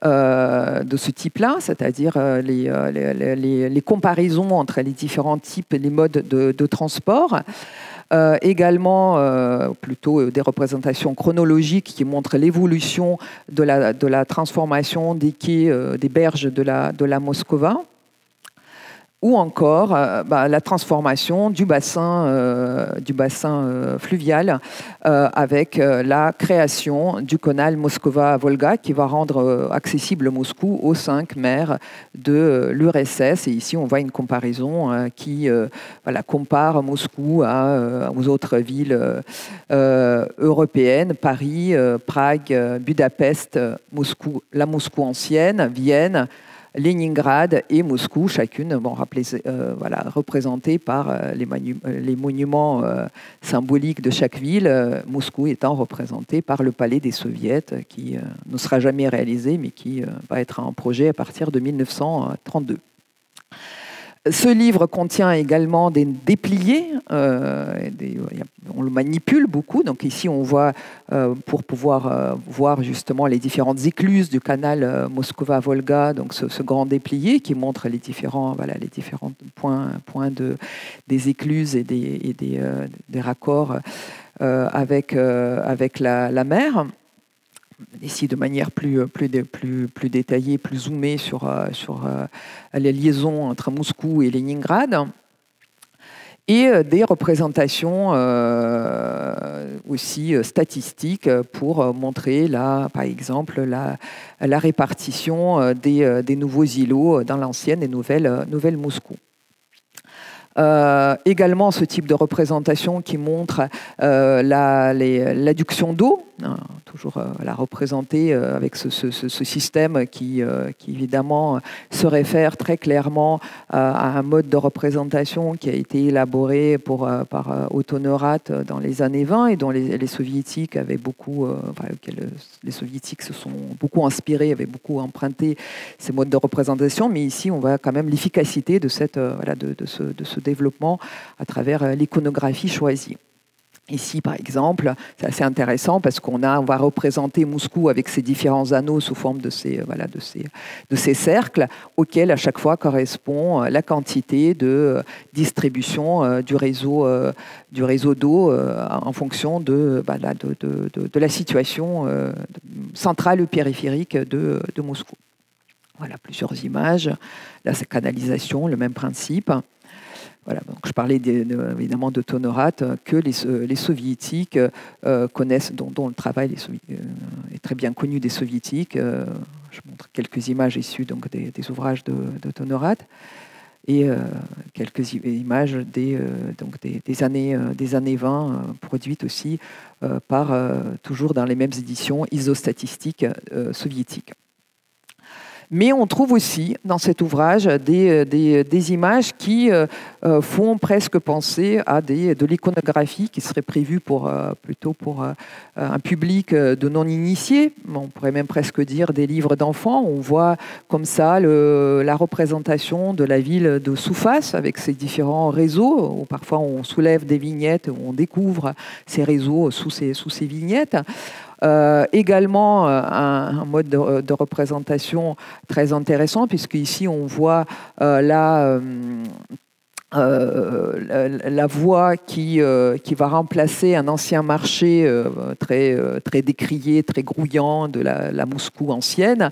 Speaker 7: de ce type-là, c'est-à-dire les comparaisons entre les différents types et les modes de transport. Également, plutôt des représentations chronologiques qui montrent l'évolution de la transformation des quais, des berges de la Moskova. ou encore la transformation du bassin fluvial avec la création du canal Moskova-Volga qui va rendre accessible Moscou aux 5 mers de l'URSS. Et ici, on voit une comparaison qui compare Moscou aux autres villes européennes, Paris, Prague, Budapest, Moscou, la Moscou ancienne, Vienne, Leningrad et Moscou, chacune représentées par les monuments symboliques de chaque ville, Moscou étant représenté par le palais des soviets qui ne sera jamais réalisé mais qui va être un projet à partir de 1932. Ce livre contient également des dépliés, on le manipule beaucoup. Donc ici, on voit, pour pouvoir voir justement les différentes écluses du canal Moskova-Volga, donc ce grand déplié qui montre les différents points des écluses et des raccords avec la mer. Ici, de manière plus détaillée, plus zoomée sur les liaisons entre Moscou et Leningrad. Et des représentations aussi statistiques pour montrer, par exemple, la répartition des nouveaux îlots dans l'ancienne et nouvelle Moscou. Également ce type de représentation qui montre l'adduction d'eau, toujours représentée avec ce système qui évidemment se réfère très clairement à un mode de représentation qui a été élaboré par Otto Neurath dans les années 20 et dont les soviétiques avaient beaucoup, les soviétiques se sont beaucoup inspirés, avaient beaucoup emprunté ces modes de représentation, mais ici on voit quand même l'efficacité de ce développement à travers l'iconographie choisie. Ici, par exemple, c'est assez intéressant parce on va représenter Moscou avec ses différents anneaux sous forme de ces cercles auxquels à chaque fois correspond la quantité de distribution du réseau d'eau en fonction de la situation centrale ou périphérique de Moscou. Voilà plusieurs images. Là, c'est canalisation, le même principe. Voilà, donc je parlais évidemment de Otto Neurath que les soviétiques connaissent, dont le travail est très bien connu des soviétiques. Je montre quelques images issues donc, des ouvrages d'Otto Neurath et quelques images des années 20 produites aussi toujours dans les mêmes éditions isostatistiques soviétiques. Mais on trouve aussi dans cet ouvrage des images qui font presque penser à de l'iconographie qui serait prévue plutôt pour un public de non-initiés. On pourrait même presque dire des livres d'enfants. On voit comme ça la représentation de la ville de Soufas avec ses différents réseaux, où parfois on soulève des vignettes, où on découvre ces réseaux sous ces vignettes. Également un mode de représentation très intéressant puisque ici on voit la voie qui va remplacer un ancien marché très décrié, très grouillant de la Moscou ancienne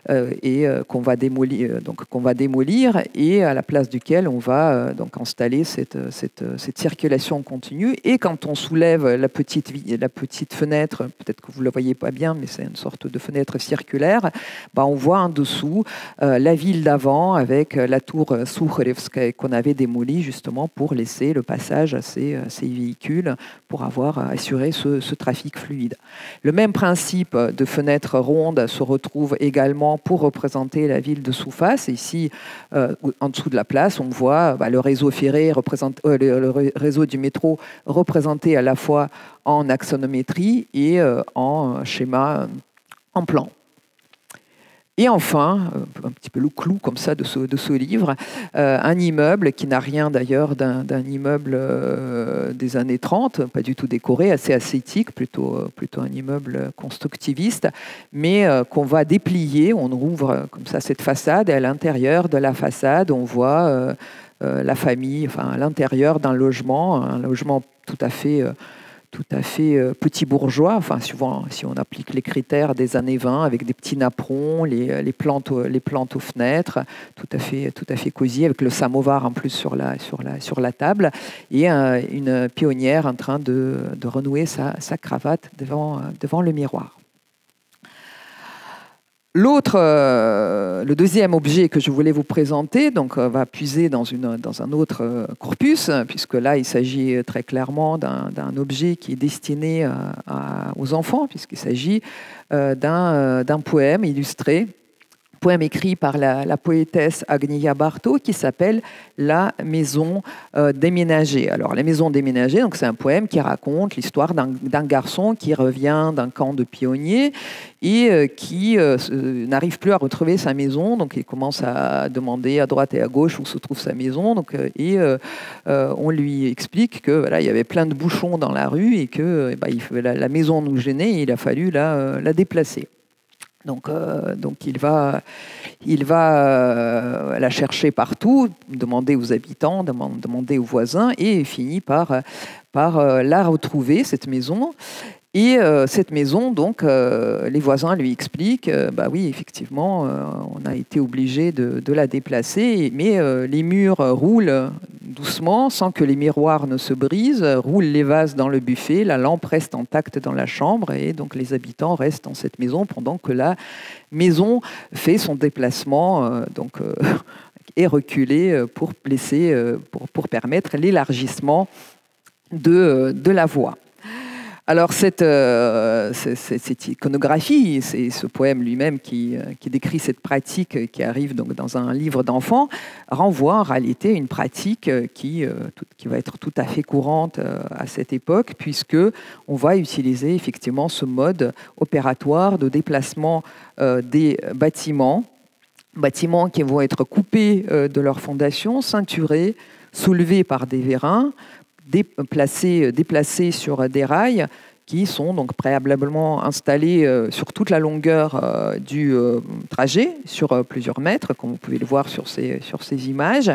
Speaker 7: et qu'on va démolir et à la place duquel on va donc installer cette circulation continue. Et quand on soulève la petite fenêtre, peut-être que vous ne la voyez pas bien, mais c'est une sorte de fenêtre circulaire, on voit en dessous la ville d'avant avec la tour Soukharevskaya qu'on avait démolie justement pour laisser le passage à ces véhicules pour avoir assuré ce trafic fluide. Le même principe de fenêtre ronde se retrouve également pour représenter la ville de Soufas. Ici, en dessous de la place, on voit le réseau ferré, le réseau du métro représenté à la fois en axonométrie et en schéma en plan. Et enfin, un petit peu le clou comme ça de ce livre, un immeuble qui n'a rien d'ailleurs d'un immeuble des années 30, pas du tout décoré, assez ascétique, plutôt un immeuble constructiviste, mais qu'on va déplier. On ouvre comme ça cette façade et à l'intérieur de la façade, on voit la famille, à l'intérieur d'un logement, un logement tout à fait tout à fait petit bourgeois, enfin souvent si on applique les critères des années 20, avec des petits napperons, les plantes aux fenêtres, tout à fait cosy, avec le samovar en plus sur la table, et une pionnière en train de renouer sa cravate devant le miroir. Le deuxième objet que je voulais vous présenter va puiser dans un autre corpus, puisque là, il s'agit très clairement d'un objet qui est destiné aux enfants, puisqu'il s'agit d'un poème illustré, poème écrit par la poétesse Agnia Barto, qui s'appelle « La maison déménagée ». Alors, « La maison déménagée », c'est un poème qui raconte l'histoire d'un garçon qui revient d'un camp de pionniers et qui n'arrive plus à retrouver sa maison. Donc, il commence à demander à droite et à gauche où se trouve sa maison. On lui explique que voilà, il y avait plein de bouchons dans la rue et que la maison nous gênait et il a fallu la déplacer. Donc il va la chercher partout, demander aux habitants, demander aux voisins, et finit par la retrouver, cette maison. Et cette maison, les voisins lui expliquent, oui, effectivement, on a été obligé de la déplacer, mais les murs roulent doucement, sans que les miroirs ne se brisent, roulent les vases dans le buffet, la lampe reste intacte dans la chambre, et donc les habitants restent dans cette maison pendant que la maison fait son déplacement, est reculée pour permettre l'élargissement de la voie. Alors cette iconographie, c'est ce poème lui-même qui décrit cette pratique qui arrive donc dans un livre d'enfants, renvoie en réalité à une pratique qui va être tout à fait courante à cette époque, puisque on va utiliser effectivement ce mode opératoire de déplacement des bâtiments qui vont être coupés de leur fondation, ceinturés, soulevés par des vérins, déplacés sur des rails qui sont donc préalablement installés sur toute la longueur du trajet, sur plusieurs mètres, comme vous pouvez le voir sur ces images,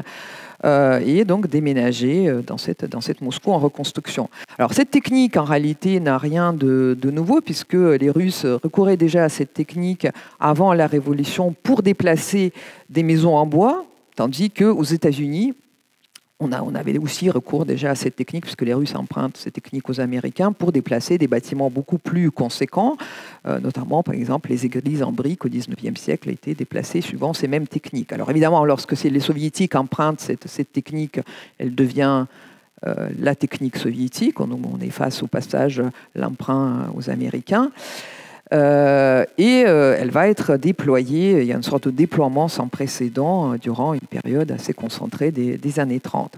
Speaker 7: et donc déménagés dans cette Moscou en reconstruction. Alors cette technique, en réalité, n'a rien de nouveau, puisque les Russes recouraient déjà à cette technique avant la Révolution pour déplacer des maisons en bois, tandis qu'aux États-Unis, on avait aussi recours déjà à cette technique, puisque les Russes empruntent cette technique aux Américains pour déplacer des bâtiments beaucoup plus conséquents, notamment, par exemple, les églises en briques au XIXe siècle étaient déplacées suivant ces mêmes techniques. Alors évidemment, lorsque les Soviétiques empruntent cette technique, elle devient la technique soviétique. On est face au passage l'emprunt aux Américains. Elle va être déployée, il y a une sorte de déploiement sans précédent durant une période assez concentrée des années 30.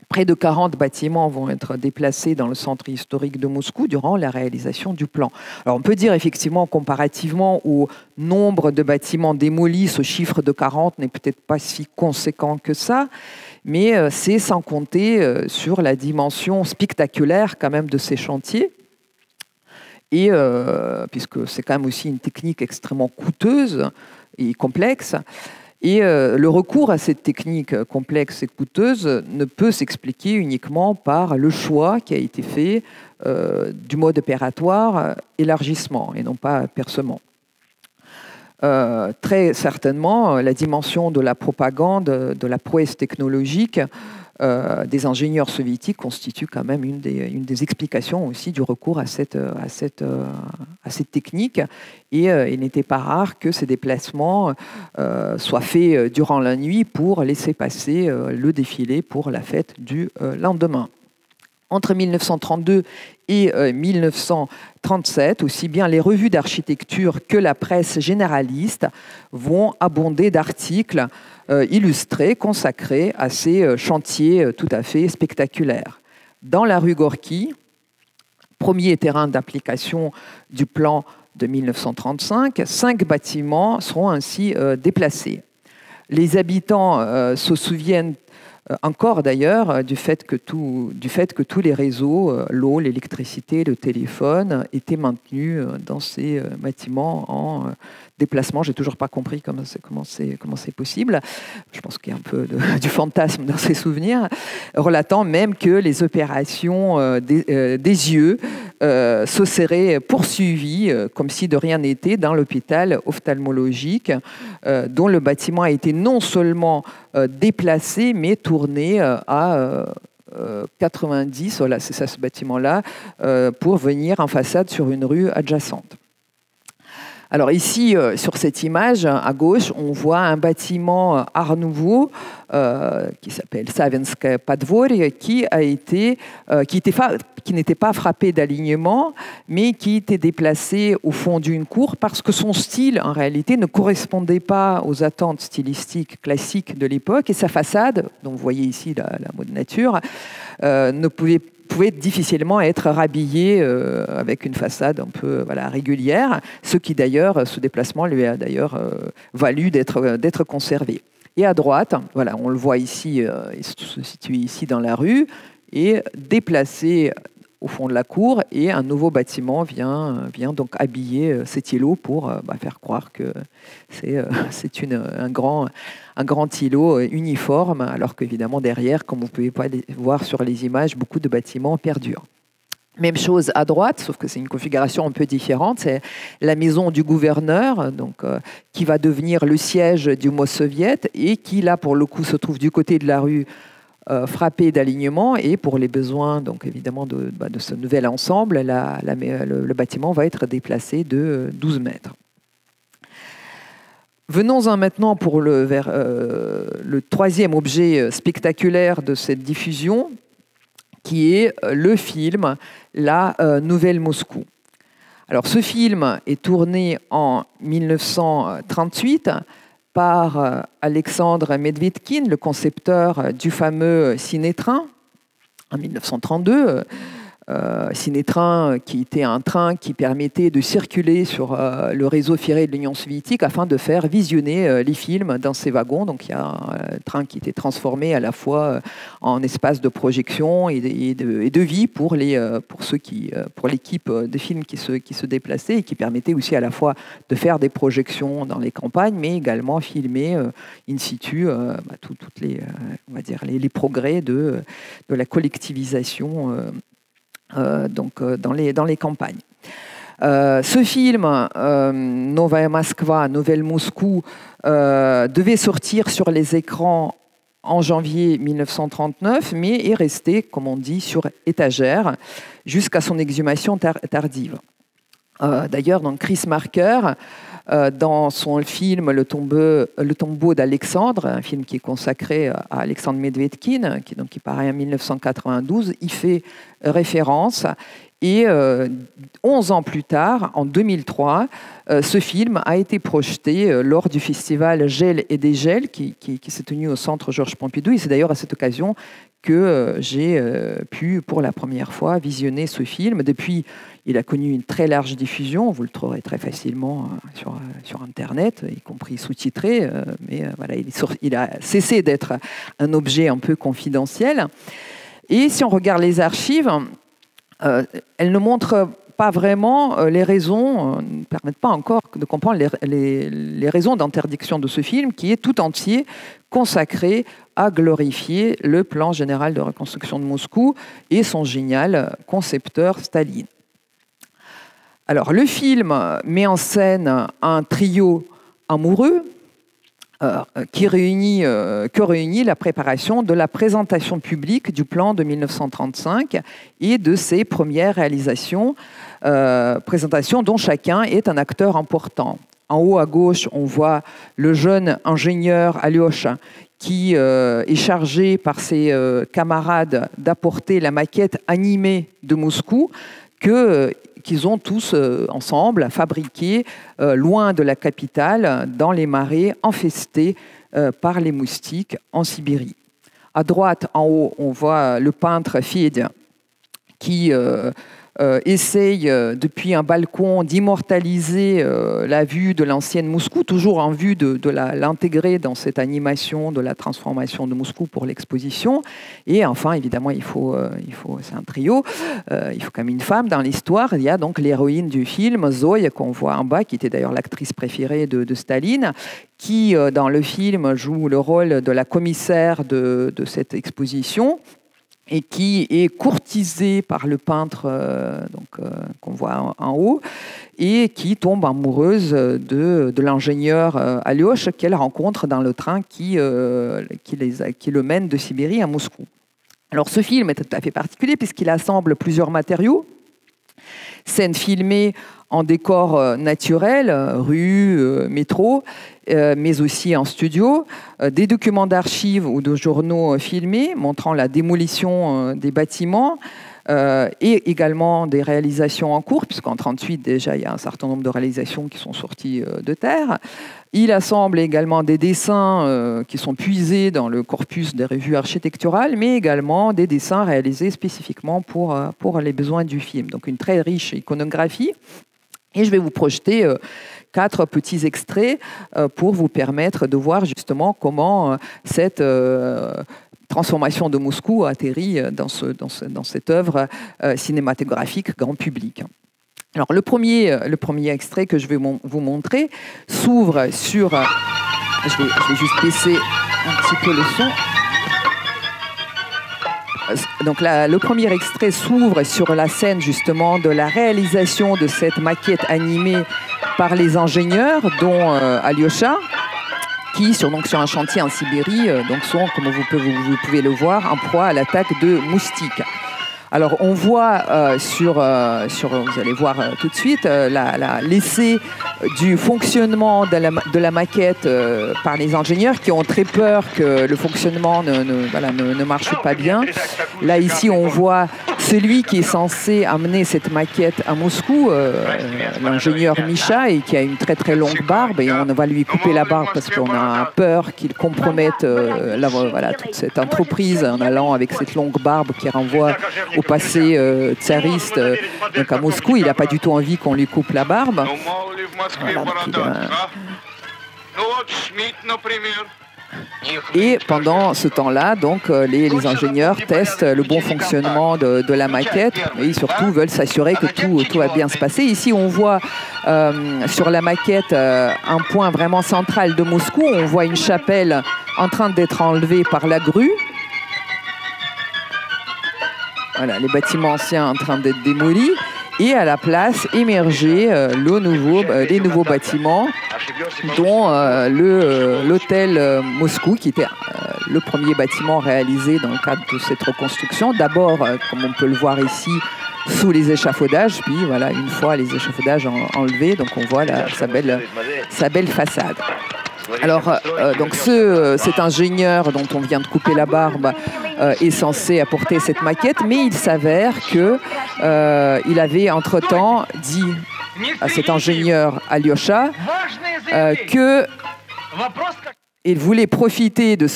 Speaker 7: Près de 40 bâtiments vont être déplacés dans le centre historique de Moscou durant la réalisation du plan. Alors on peut dire effectivement, comparativement au nombre de bâtiments démolis, ce chiffre de 40 n'est peut-être pas si conséquent que ça, mais c'est sans compter sur la dimension spectaculaire quand même de ces chantiers. Et puisque c'est quand même aussi une technique extrêmement coûteuse et complexe, et le recours à cette technique complexe et coûteuse ne peut s'expliquer uniquement par le choix qui a été fait du mode opératoire élargissement et non pas percement. Très certainement, la dimension de la propagande, de la prouesse technologique des ingénieurs soviétiques constitue quand même une des explications aussi du recours à cette technique. Et il n'était pas rare que ces déplacements soient faits durant la nuit pour laisser passer le défilé pour la fête du lendemain. Entre 1932 et 1937, aussi bien les revues d'architecture que la presse généraliste vont abonder d'articles illustrés, consacrés à ces chantiers tout à fait spectaculaires. Dans la rue Gorky, premier terrain d'application du plan de 1935, 5 bâtiments seront ainsi déplacés. Les habitants se souviennent encore d'ailleurs du fait que tous les réseaux, l'eau, l'électricité, le téléphone, étaient maintenus dans ces bâtiments en déplacement. J'ai toujours pas compris comment c'est possible. Je pense qu'il y a un peu du fantasme dans ces souvenirs, relatant même que les opérations des yeux se seraient poursuivies comme si de rien n'était dans l'hôpital ophtalmologique, dont le bâtiment a été non seulement déplacé, mais tourné à 90, voilà, c'est ça ce bâtiment-là, pour venir en façade sur une rue adjacente. Alors ici, sur cette image, à gauche, on voit un bâtiment Art Nouveau qui s'appelle Savinskaya Podvorye, qui n'était pas frappé d'alignement, mais qui était déplacé au fond d'une cour parce que son style, en réalité, ne correspondait pas aux attentes stylistiques classiques de l'époque, et sa façade, dont vous voyez ici la mode nature, ne pouvait difficilement être rhabillé avec une façade un peu régulière, ce qui d'ailleurs, ce déplacement lui a d'ailleurs valu d'être conservé. Et à droite, voilà, on le voit ici, il se situe ici dans la rue, et déplacé au fond de la cour, et un nouveau bâtiment vient donc habiller cet îlot pour faire croire que c'est un grand îlot uniforme, alors qu'évidemment derrière, comme vous pouvez pas voir sur les images, beaucoup de bâtiments perdurent. Même chose à droite, sauf que c'est une configuration un peu différente. C'est la maison du gouverneur, donc, qui va devenir le siège du Mossoviet, et qui, là, pour le coup, se trouve du côté de la rue, frappé d'alignement, et pour les besoins, donc, évidemment, de ce nouvel ensemble, le bâtiment va être déplacé de 12 mètres. Venons-en maintenant pour vers le troisième objet spectaculaire de cette diffusion, qui est le film La Nouvelle Moscou. Alors, ce film est tourné en 1938 par Alexandre Medvedkin, le concepteur du fameux Cinétrain, en 1932. Cinétrain qui était un train qui permettait de circuler sur le réseau ferré de l'Union soviétique afin de faire visionner les films dans ces wagons. Donc il y a un train qui était transformé à la fois en espace de projection et de vie pour l'équipe de films qui se déplaçait, et qui permettait aussi à la fois de faire des projections dans les campagnes, mais également filmer in situ toutes les, on va dire, les progrès de la collectivisation dans les campagnes. Ce film, Novaya Moskva, Nouvelle Moscou, devait sortir sur les écrans en janvier 1939, mais est resté, comme on dit, sur étagère jusqu'à son exhumation tardive. D'ailleurs, donc Chris Marker, dans son film Le tombeau d'Alexandre, un film qui est consacré à Alexandre Medvedkin, qui paraît en 1992, y fait référence. Et 11 ans plus tard, en 2003, ce film a été projeté lors du festival Gel et Dégel qui s'est tenu au centre Georges Pompidou. Et c'est d'ailleurs à cette occasion que j'ai pu, pour la première fois, visionner ce film. Depuis, il a connu une très large diffusion. Vous le trouverez très facilement sur Internet, y compris sous-titré. Mais voilà, il a cessé d'être un objet un peu confidentiel. Et si on regarde les archives, elles ne montrent pas vraiment les raisons, ne permettent pas encore de comprendre les raisons d'interdiction de ce film, qui est tout entier consacré à glorifier le plan général de reconstruction de Moscou et son génial concepteur Staline. Alors, le film met en scène un trio amoureux que réunit la préparation de la présentation publique du plan de 1935 et de ses premières réalisations, présentations dont chacun est un acteur important. En haut à gauche, on voit le jeune ingénieur Alyosha qui est chargé par ses camarades d'apporter la maquette animée de Moscou qu'ils ont tous ensemble fabriqué loin de la capitale, dans les marais infestés par les moustiques en Sibérie. À droite, en haut, on voit le peintre Fedya qui essaye depuis un balcon d'immortaliser la vue de l'ancienne Moscou, toujours en vue de l'intégrer dans cette animation de la transformation de Moscou pour l'exposition. Et enfin, évidemment, c'est un trio, il faut quand même une femme dans l'histoire. Il y a donc l'héroïne du film, Zoé, qu'on voit en bas, qui était d'ailleurs l'actrice préférée de Staline, qui, dans le film, joue le rôle de la commissaire de cette exposition et qui est courtisée par le peintre qu'on voit en haut et qui tombe amoureuse de l'ingénieur Aliosh qu'elle rencontre dans le train qui le mène de Sibérie à Moscou. Alors ce film est tout à fait particulier puisqu'il assemble plusieurs matériaux. Scènes filmées en décor naturel, rue, métro, mais aussi en studio, des documents d'archives ou de journaux filmés montrant la démolition des bâtiments et également des réalisations en cours, puisqu'en 1938 déjà il y a un certain nombre de réalisations qui sont sorties de terre. Il assemble également des dessins qui sont puisés dans le corpus des revues architecturales, mais également des dessins réalisés spécifiquement pour les besoins du film. Donc une très riche iconographie. Et je vais vous projeter 4 petits extraits pour vous permettre de voir justement comment cette transformation de Moscou atterrit dans cette œuvre cinématographique grand public. Alors le premier extrait que je vais vous montrer s'ouvre sur... Je vais juste baisser un petit peu le son. Donc le premier extrait s'ouvre sur la scène justement de la réalisation de cette maquette animée par les ingénieurs, dont Alyosha, qui sur un chantier en Sibérie sont, comme vous pouvez le voir, en proie à l'attaque de moustiques. Alors on voit vous allez voir tout de suite, l'essai du fonctionnement de la maquette par les ingénieurs qui ont très peur que le fonctionnement ne marche pas bien. Là ici on voit celui qui est censé amener cette maquette à Moscou, l'ingénieur Misha, et qui a une très très longue barbe, et on va lui couper la barbe parce qu'on a peur qu'il compromette toute cette entreprise en allant avec cette longue barbe qui renvoie au passé tsariste. Donc à Moscou, il n'a pas du tout envie qu'on lui coupe la barbe. Et pendant ce temps-là, les ingénieurs testent le bon fonctionnement de la maquette et surtout veulent s'assurer que tout va bien se passer. Ici, on voit sur la maquette un point vraiment central de Moscou. On voit une chapelle en train d'être enlevée par la grue. Voilà, les bâtiments anciens en train d'être démolis. Et à la place émerger les nouveaux bâtiments, dont l'hôtel Moscou, qui était le premier bâtiment réalisé dans le cadre de cette reconstruction. D'abord, comme on peut le voir ici, sous les échafaudages, puis voilà, une fois les échafaudages enlevés, donc on voit sa belle façade. Alors, cet ingénieur dont on vient de couper la barbe est censé apporter cette maquette, mais il s'avère que il avait entre-temps dit à cet ingénieur Alyosha qu'il voulait profiter de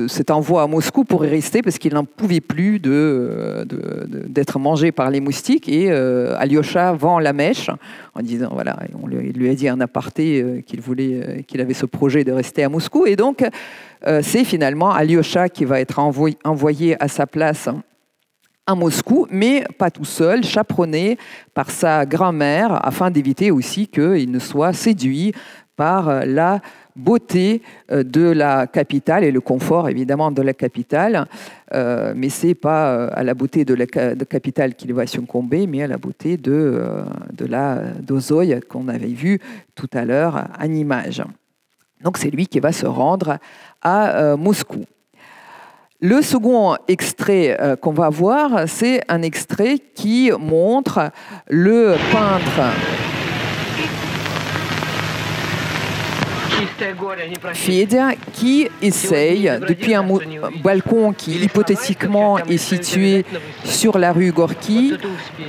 Speaker 7: cet envoi à Moscou pour y rester parce qu'il n'en pouvait plus d'être mangé par les moustiques. Et Alyosha vend la mèche en disant, voilà, il lui a dit en aparté qu'il avait ce projet de rester à Moscou. Et donc, c'est finalement Alyosha qui va être envoyé à sa place à Moscou, mais pas tout seul, chaperonné par sa grand-mère, afin d'éviter aussi qu'il ne soit séduit par la beauté de la capitale et le confort évidemment de la capitale, mais c'est pas à la beauté de la capitale qu'il va succomber, mais à la beauté d'Ozoï qu'on avait vu tout à l'heure en image. Donc c'est lui qui va se rendre à Moscou. Le second extrait qu'on va voir, c'est un extrait qui montre le peintre Fedya qui essaye, depuis un balcon qui hypothétiquement est situé sur la rue Gorky,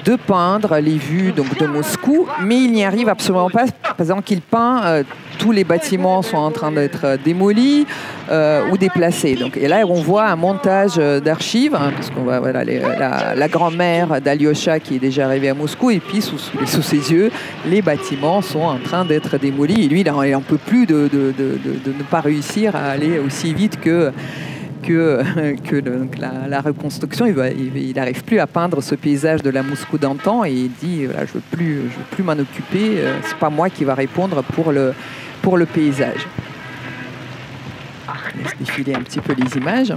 Speaker 7: de peindre les vues donc, de Moscou, mais il n'y arrive absolument pas. Par exemple, qu'il peint, tous les bâtiments sont en train d'être démolis ou déplacés. Donc, et là, on voit un montage d'archives, hein, parce qu'on voit voilà, la grand-mère d'Alyosha qui est déjà arrivée à Moscou, et puis sous ses yeux, les bâtiments sont en train d'être démolis. Et lui, il n'en peut plus de ne pas réussir à aller aussi vite que donc la reconstruction. Il n'arrive plus à peindre ce paysage de la Moscou d'antan, et il dit voilà, je veux plus m'en occuper, c'est pas moi qui va répondre pour le paysage. Je laisse défiler un petit peu les images.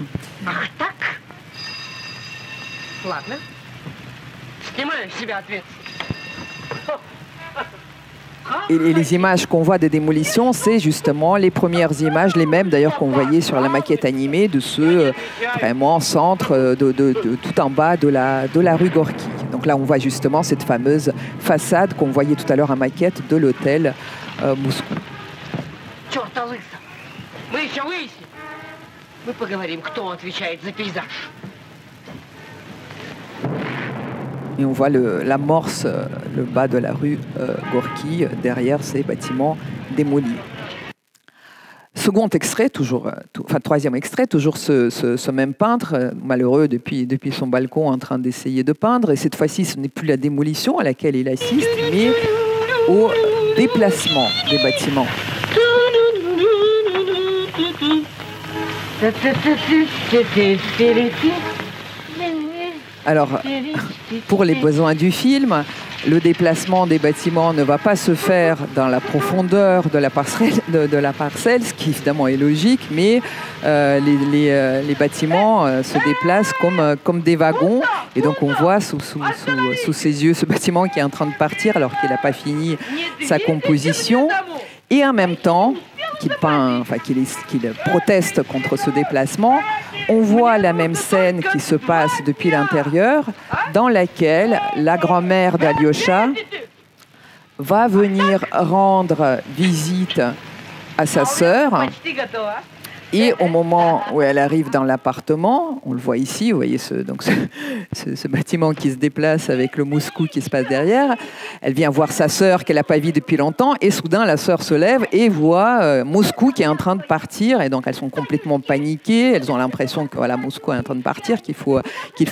Speaker 7: Et les images qu'on voit des démolitions, c'est justement les premières images, les mêmes d'ailleurs qu'on voyait sur la maquette animée de ce vraiment centre tout en bas de la rue Gorky. Donc là, on voit justement cette fameuse façade qu'on voyait tout à l'heure en maquette de l'hôtel Moscou. Et on voit l'amorce, le bas de la rue Gorky, derrière ces bâtiments démolis. Second extrait, troisième extrait, toujours ce même peintre, malheureux depuis son balcon, en train d'essayer de peindre. Et cette fois-ci, ce n'est plus la démolition à laquelle il assiste, mais au déplacement des bâtiments. Alors, pour les besoins du film, le déplacement des bâtiments ne va pas se faire dans la profondeur de la parcelle, ce qui évidemment est logique, mais les bâtiments se déplacent comme des wagons. Et donc on voit sous ses yeux ce bâtiment qui est en train de partir alors qu'il n'a pas fini sa composition. Et en même temps, qu'il proteste contre ce déplacement, on voit la même scène qui se passe depuis l'intérieur, dans laquelle la grand-mère d'Alyosha va venir rendre visite à sa sœur. Et au moment où elle arrive dans l'appartement, on le voit ici, vous voyez ce bâtiment qui se déplace avec le Moscou qui se passe derrière. Elle vient voir sa sœur qu'elle n'a pas vue depuis longtemps, et soudain la sœur se lève et voit Moscou qui est en train de partir, et donc elles sont complètement paniquées. Elles ont l'impression que voilà, Moscou est en train de partir, qu'il faut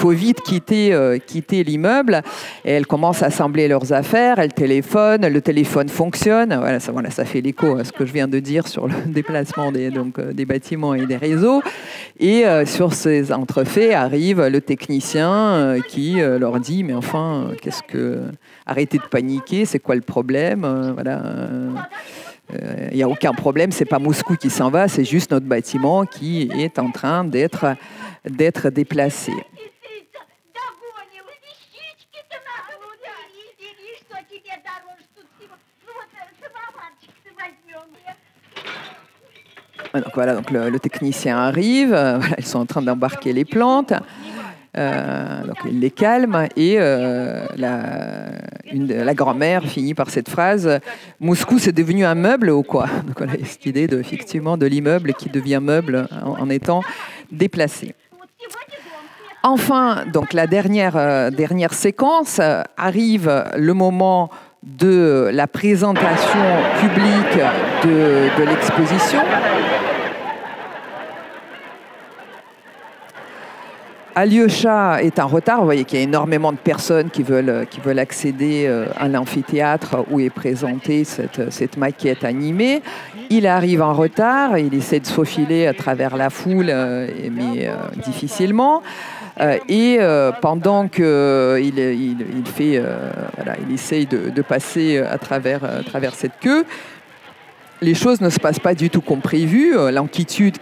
Speaker 7: vite quitter l'immeuble. Et elles commencent à assembler leurs affaires. Elles téléphonent, le téléphone fonctionne. Voilà, ça fait l'écho à ce que je viens de dire sur le déplacement des bâtiments et des réseaux. Et sur ces entrefaits arrive le technicien qui leur dit mais enfin, arrêtez de paniquer, c'est quoi le problème, voilà. Il n'y a aucun problème, c'est pas Moscou qui s'en va, c'est juste notre bâtiment qui est en train d'être déplacé. Donc voilà, donc le technicien arrive, voilà, ils sont en train d'embarquer les plantes, donc il les calme, et la grand-mère finit par cette phrase « Moscou, c'est devenu un meuble ou quoi ?» Donc voilà, il y a cette idée effectivement de l'immeuble qui devient meuble en étant déplacé. Enfin, donc la dernière séquence, arrive le moment de la présentation publique de l'exposition. Alyosha est en retard. Vous voyez qu'il y a énormément de personnes qui veulent accéder à l'amphithéâtre où est présentée cette maquette animée. Il arrive en retard, il essaie de se faufiler à travers la foule, mais difficilement. Et pendant qu'il essaye de passer à travers cette queue, les choses ne se passent pas du tout comme prévu. L'inquiétude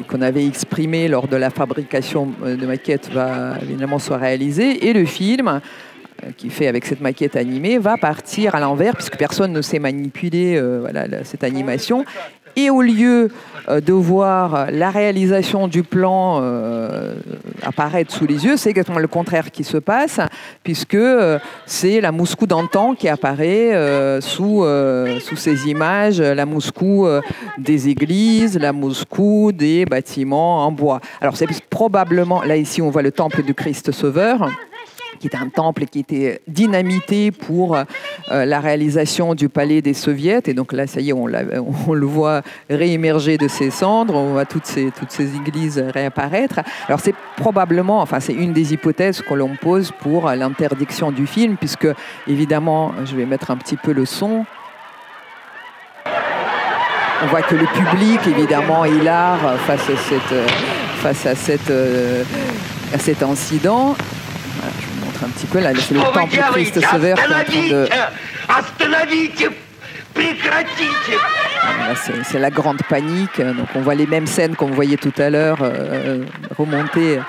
Speaker 7: qu'on avait exprimée lors de la fabrication de maquettes va évidemment soit réalisée, et le film qui fait avec cette maquette animée va partir à l'envers puisque personne ne sait manipuler cette animation, et au lieu de voir la réalisation du plan apparaître sous les yeux, c'est exactement le contraire qui se passe, puisque c'est la Moscou d'antan qui apparaît sous ces images, la Moscou des églises, la Moscou des bâtiments en bois. Alors c'est probablement, là ici on voit le temple du Christ Sauveur, qui est un temple qui était dynamité pour la réalisation du palais des soviets. Et donc là, ça y est, on le voit réémerger de ses cendres, on voit toutes ces églises réapparaître. Alors c'est probablement, enfin c'est une des hypothèses que l'on pose pour l'interdiction du film, puisque évidemment, je vais mettre un petit peu le son. On voit que le public, évidemment, est hilar face à cet incident. Voilà, je vous montre un petit peu, là, c'est le temple Christ Sauveur qui est en train de... Voilà, c'est la grande panique. Donc on voit les mêmes scènes qu'on voyait tout à l'heure remonter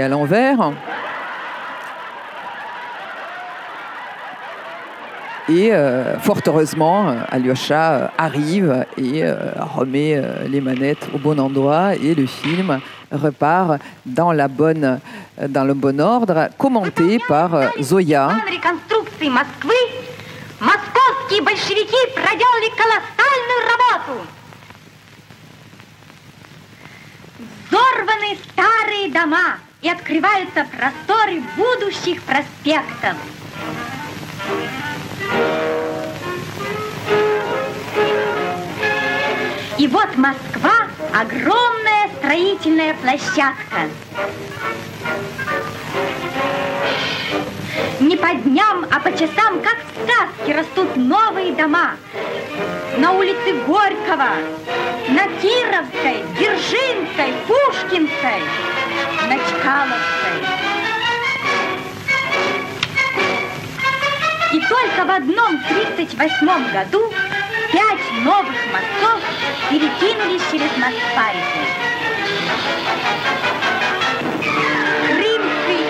Speaker 7: à l'envers. Et fort heureusement, Alyosha arrive et remet les manettes au bon endroit et le film repart dans le bon ordre, commenté par Zoya.
Speaker 1: Московские большевики проделали колоссальную работу. Взорваны старые дома и открываются просторы будущих проспектов. И вот Москва – огромная строительная площадка. Не по дням, а по часам, как в сказке, растут новые дома. На улице Горького, на Кировской, Дзержинской, Пушкинской, на Чкаловской. И только в одном 1938 году 5 новых мостов перекинулись через Москва-реку. Крымский,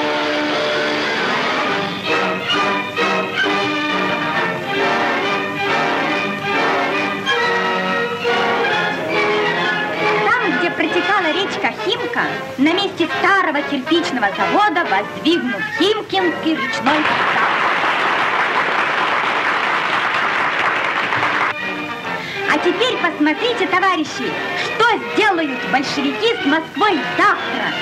Speaker 1: протекала речка Химка, на месте старого кирпичного завода воздвигнут Химкинский речной вокзал. А теперь посмотрите, товарищи, что сделают большевики с Москвой завтра.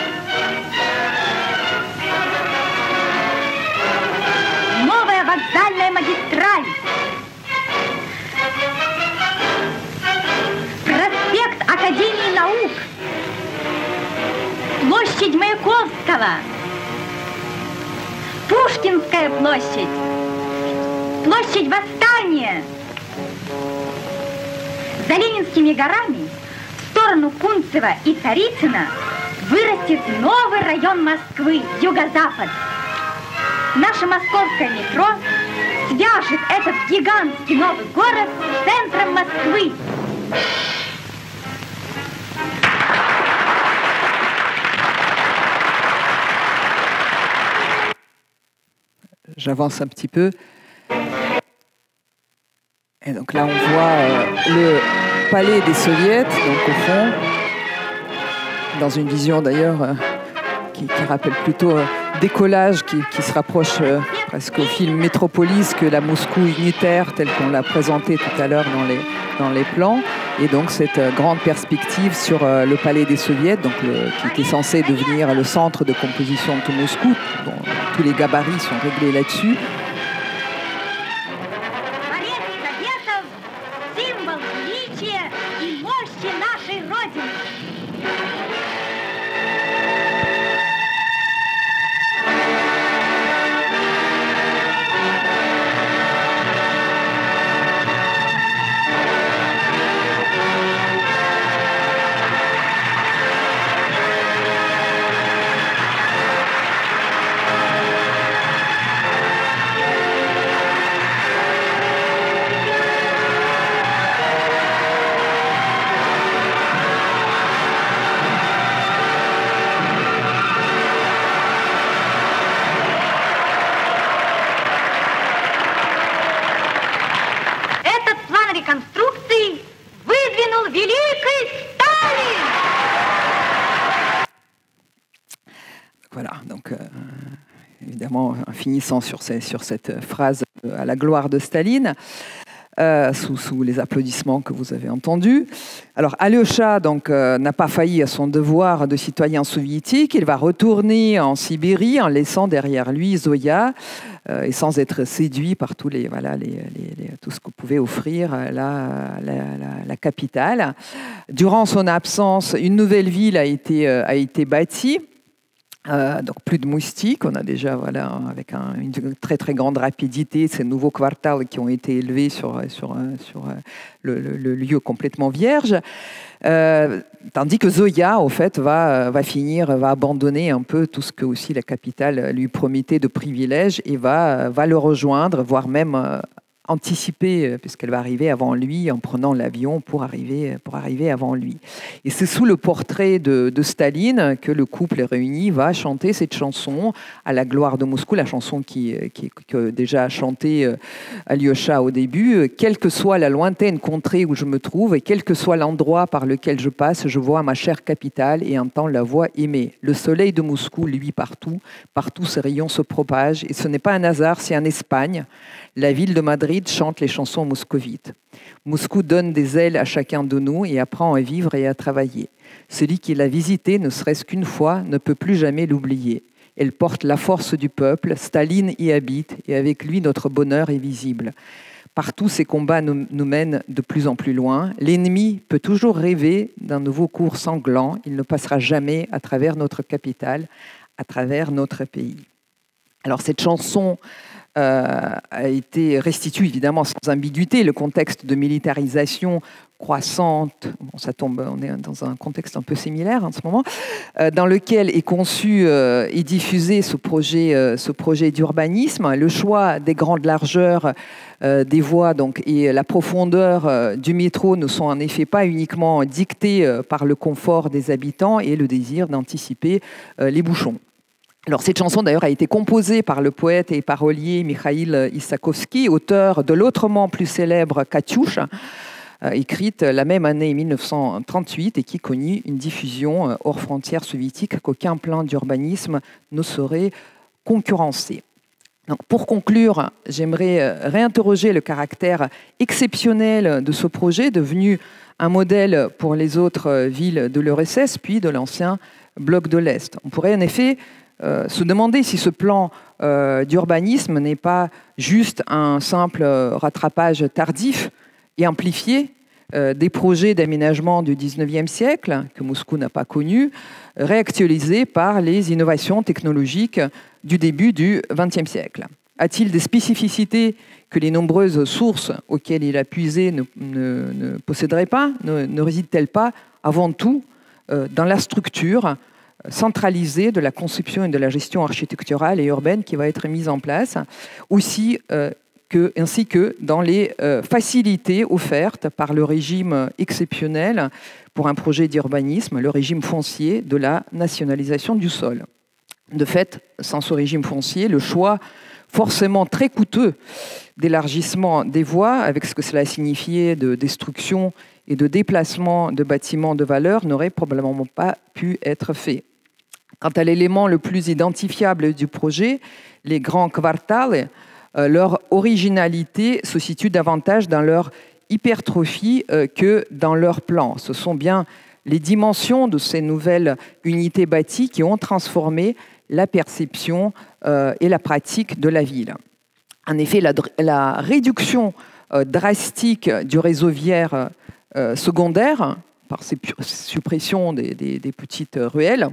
Speaker 1: Новая вокзальная магистраль. Проспект Академии наук. Площадь Маяковского. Пушкинская площадь. Площадь Восстания. За Ленинскими горами в сторону Кунцева и Царицына вырастет новый район Москвы, юго-запад. Наше московское метро свяжет этот гигантский новый город с центром Москвы.
Speaker 7: J'avance un petit peu. Et donc là, on voit le palais des soviets, donc au fond, dans une vision d'ailleurs qui rappelle plutôt décollage, qui se rapproche presque au film Métropolis que la Moscou unitaire telle qu'on l'a présentée tout à l'heure dans les plans. Et donc cette grande perspective sur le palais des soviets, donc qui était censé devenir le centre de composition de tout Moscou, dont tous les gabarits sont réglés là-dessus. voilà, donc évidemment, en finissant sur cette phrase à la gloire de Staline, sous les applaudissements que vous avez entendus. Alors, Alyosha n'a pas failli à son devoir de citoyen soviétique. Il va retourner en Sibérie en laissant derrière lui Zoya et sans être séduit par tout ce que pouvait offrir la capitale. Durant son absence, une nouvelle ville a été bâtie. Donc plus de moustiques, on a déjà avec une très très grande rapidité ces nouveaux quartals qui ont été élevés sur le lieu complètement vierge, tandis que Zoya au fait va abandonner un peu tout ce que aussi la capitale lui promettait de privilèges et va le rejoindre, voire même anticiper, puisqu'elle va arriver avant lui en prenant l'avion pour arriver avant lui. Et c'est sous le portrait de Staline que le couple réuni va chanter cette chanson à la gloire de Moscou, la chanson que déjà chanté Alyosha au début. Quelle que soit la lointaine contrée où je me trouve et quel que soit l'endroit par lequel je passe, je vois ma chère capitale et entends la voix aimée. Le soleil de Moscou luit partout ses rayons se propagent et ce n'est pas un hasard si en Espagne, la ville de Madrid chante les chansons moscovites. Moscou donne des ailes à chacun de nous et apprend à vivre et à travailler. Celui qui l'a visitée, ne serait-ce qu'une fois, ne peut plus jamais l'oublier. Elle porte la force du peuple, Staline y habite et avec lui notre bonheur est visible. Partout, ces combats nous mènent de plus en plus loin. L'ennemi peut toujours rêver d'un nouveau cours sanglant. Il ne passera jamais à travers notre capitale, à travers notre pays. Alors cette chanson a été restitué évidemment sans ambiguïté le contexte de militarisation croissante, on est dans un contexte un peu similaire en ce moment, dans lequel est conçu et diffusé ce projet d'urbanisme. Le choix des grandes largeurs des voies et la profondeur du métro ne sont en effet pas uniquement dictés par le confort des habitants et le désir d'anticiper les bouchons. Alors, cette chanson, d'ailleurs, a été composée par le poète et parolier Mikhail Issakovsky, auteur de l'autrement plus célèbre Katyusha, écrite la même année 1938 et qui connut une diffusion hors frontières soviétiques qu'aucun plan d'urbanisme ne saurait concurrencer. Donc, pour conclure, j'aimerais réinterroger le caractère exceptionnel de ce projet, devenu un modèle pour les autres villes de l'URSS, puis de l'ancien bloc de l'Est. On pourrait en effet se demander si ce plan d'urbanisme n'est pas juste un simple rattrapage tardif et amplifié des projets d'aménagement du XIXe siècle, que Moscou n'a pas connus, réactualisés par les innovations technologiques du début du XXe siècle. A-t-il des spécificités que les nombreuses sources auxquelles il a puisé ne posséderaient pas? Ne réside-t-elle pas avant tout dans la structure centralisée de la conception et de la gestion architecturale et urbaine qui va être mise en place, ainsi que dans les facilités offertes par le régime exceptionnel pour un projet d'urbanisme, le régime foncier de la nationalisation du sol. De fait, sans ce régime foncier, le choix forcément très coûteux d'élargissement des voies, avec ce que cela signifiait de destruction et de déplacement de bâtiments de valeur, n'aurait probablement pas pu être fait. Quant à l'élément le plus identifiable du projet, les grands quartals, leur originalité se situe davantage dans leur hypertrophie que dans leur plan. Ce sont bien les dimensions de ces nouvelles unités bâties qui ont transformé la perception et la pratique de la ville. En effet, la réduction drastique du réseau viaire secondaire, par ces suppressions des petites ruelles,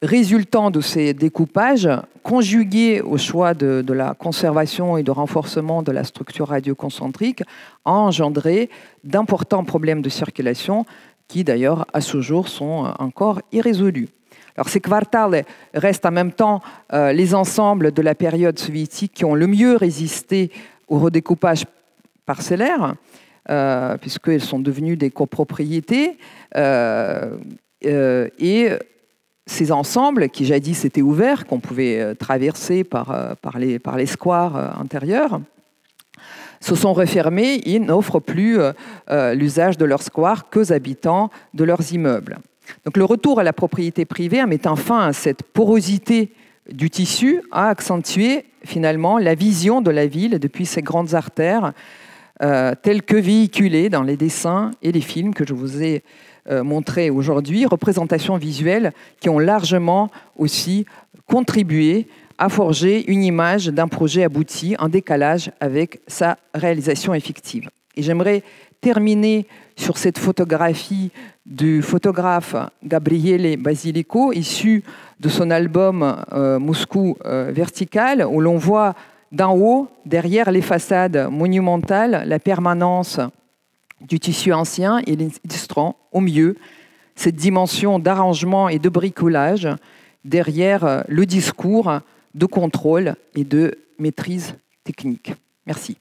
Speaker 7: résultant de ces découpages, conjugués au choix de la conservation et de renforcement de la structure radioconcentrique, a engendré d'importants problèmes de circulation qui, d'ailleurs, à ce jour, sont encore irrésolus. Alors, ces quartals restent en même temps les ensembles de la période soviétique qui ont le mieux résisté au redécoupage parcellaire, puisqu'ils sont devenus des copropriétés, et ces ensembles, qui jadis étaient ouverts, qu'on pouvait traverser par les squares intérieurs, se sont refermés et n'offrent plus l'usage de leurs squares qu'aux habitants de leurs immeubles. Donc le retour à la propriété privée, en mettant fin à cette porosité du tissu, a accentué finalement la vision de la ville depuis ses grandes artères, telles que véhiculées dans les dessins et les films que je vous ai montrés aujourd'hui, représentations visuelles qui ont largement aussi contribué à forger une image d'un projet abouti en décalage avec sa réalisation effective. Et j'aimerais terminer sur cette photographie du photographe Gabriele Basilico, issue de son album Moscou vertical, où l'on voit d'en haut, derrière les façades monumentales, la permanence du tissu ancien et illustrant au mieux cette dimension d'arrangement et de bricolage derrière le discours de contrôle et de maîtrise technique. Merci.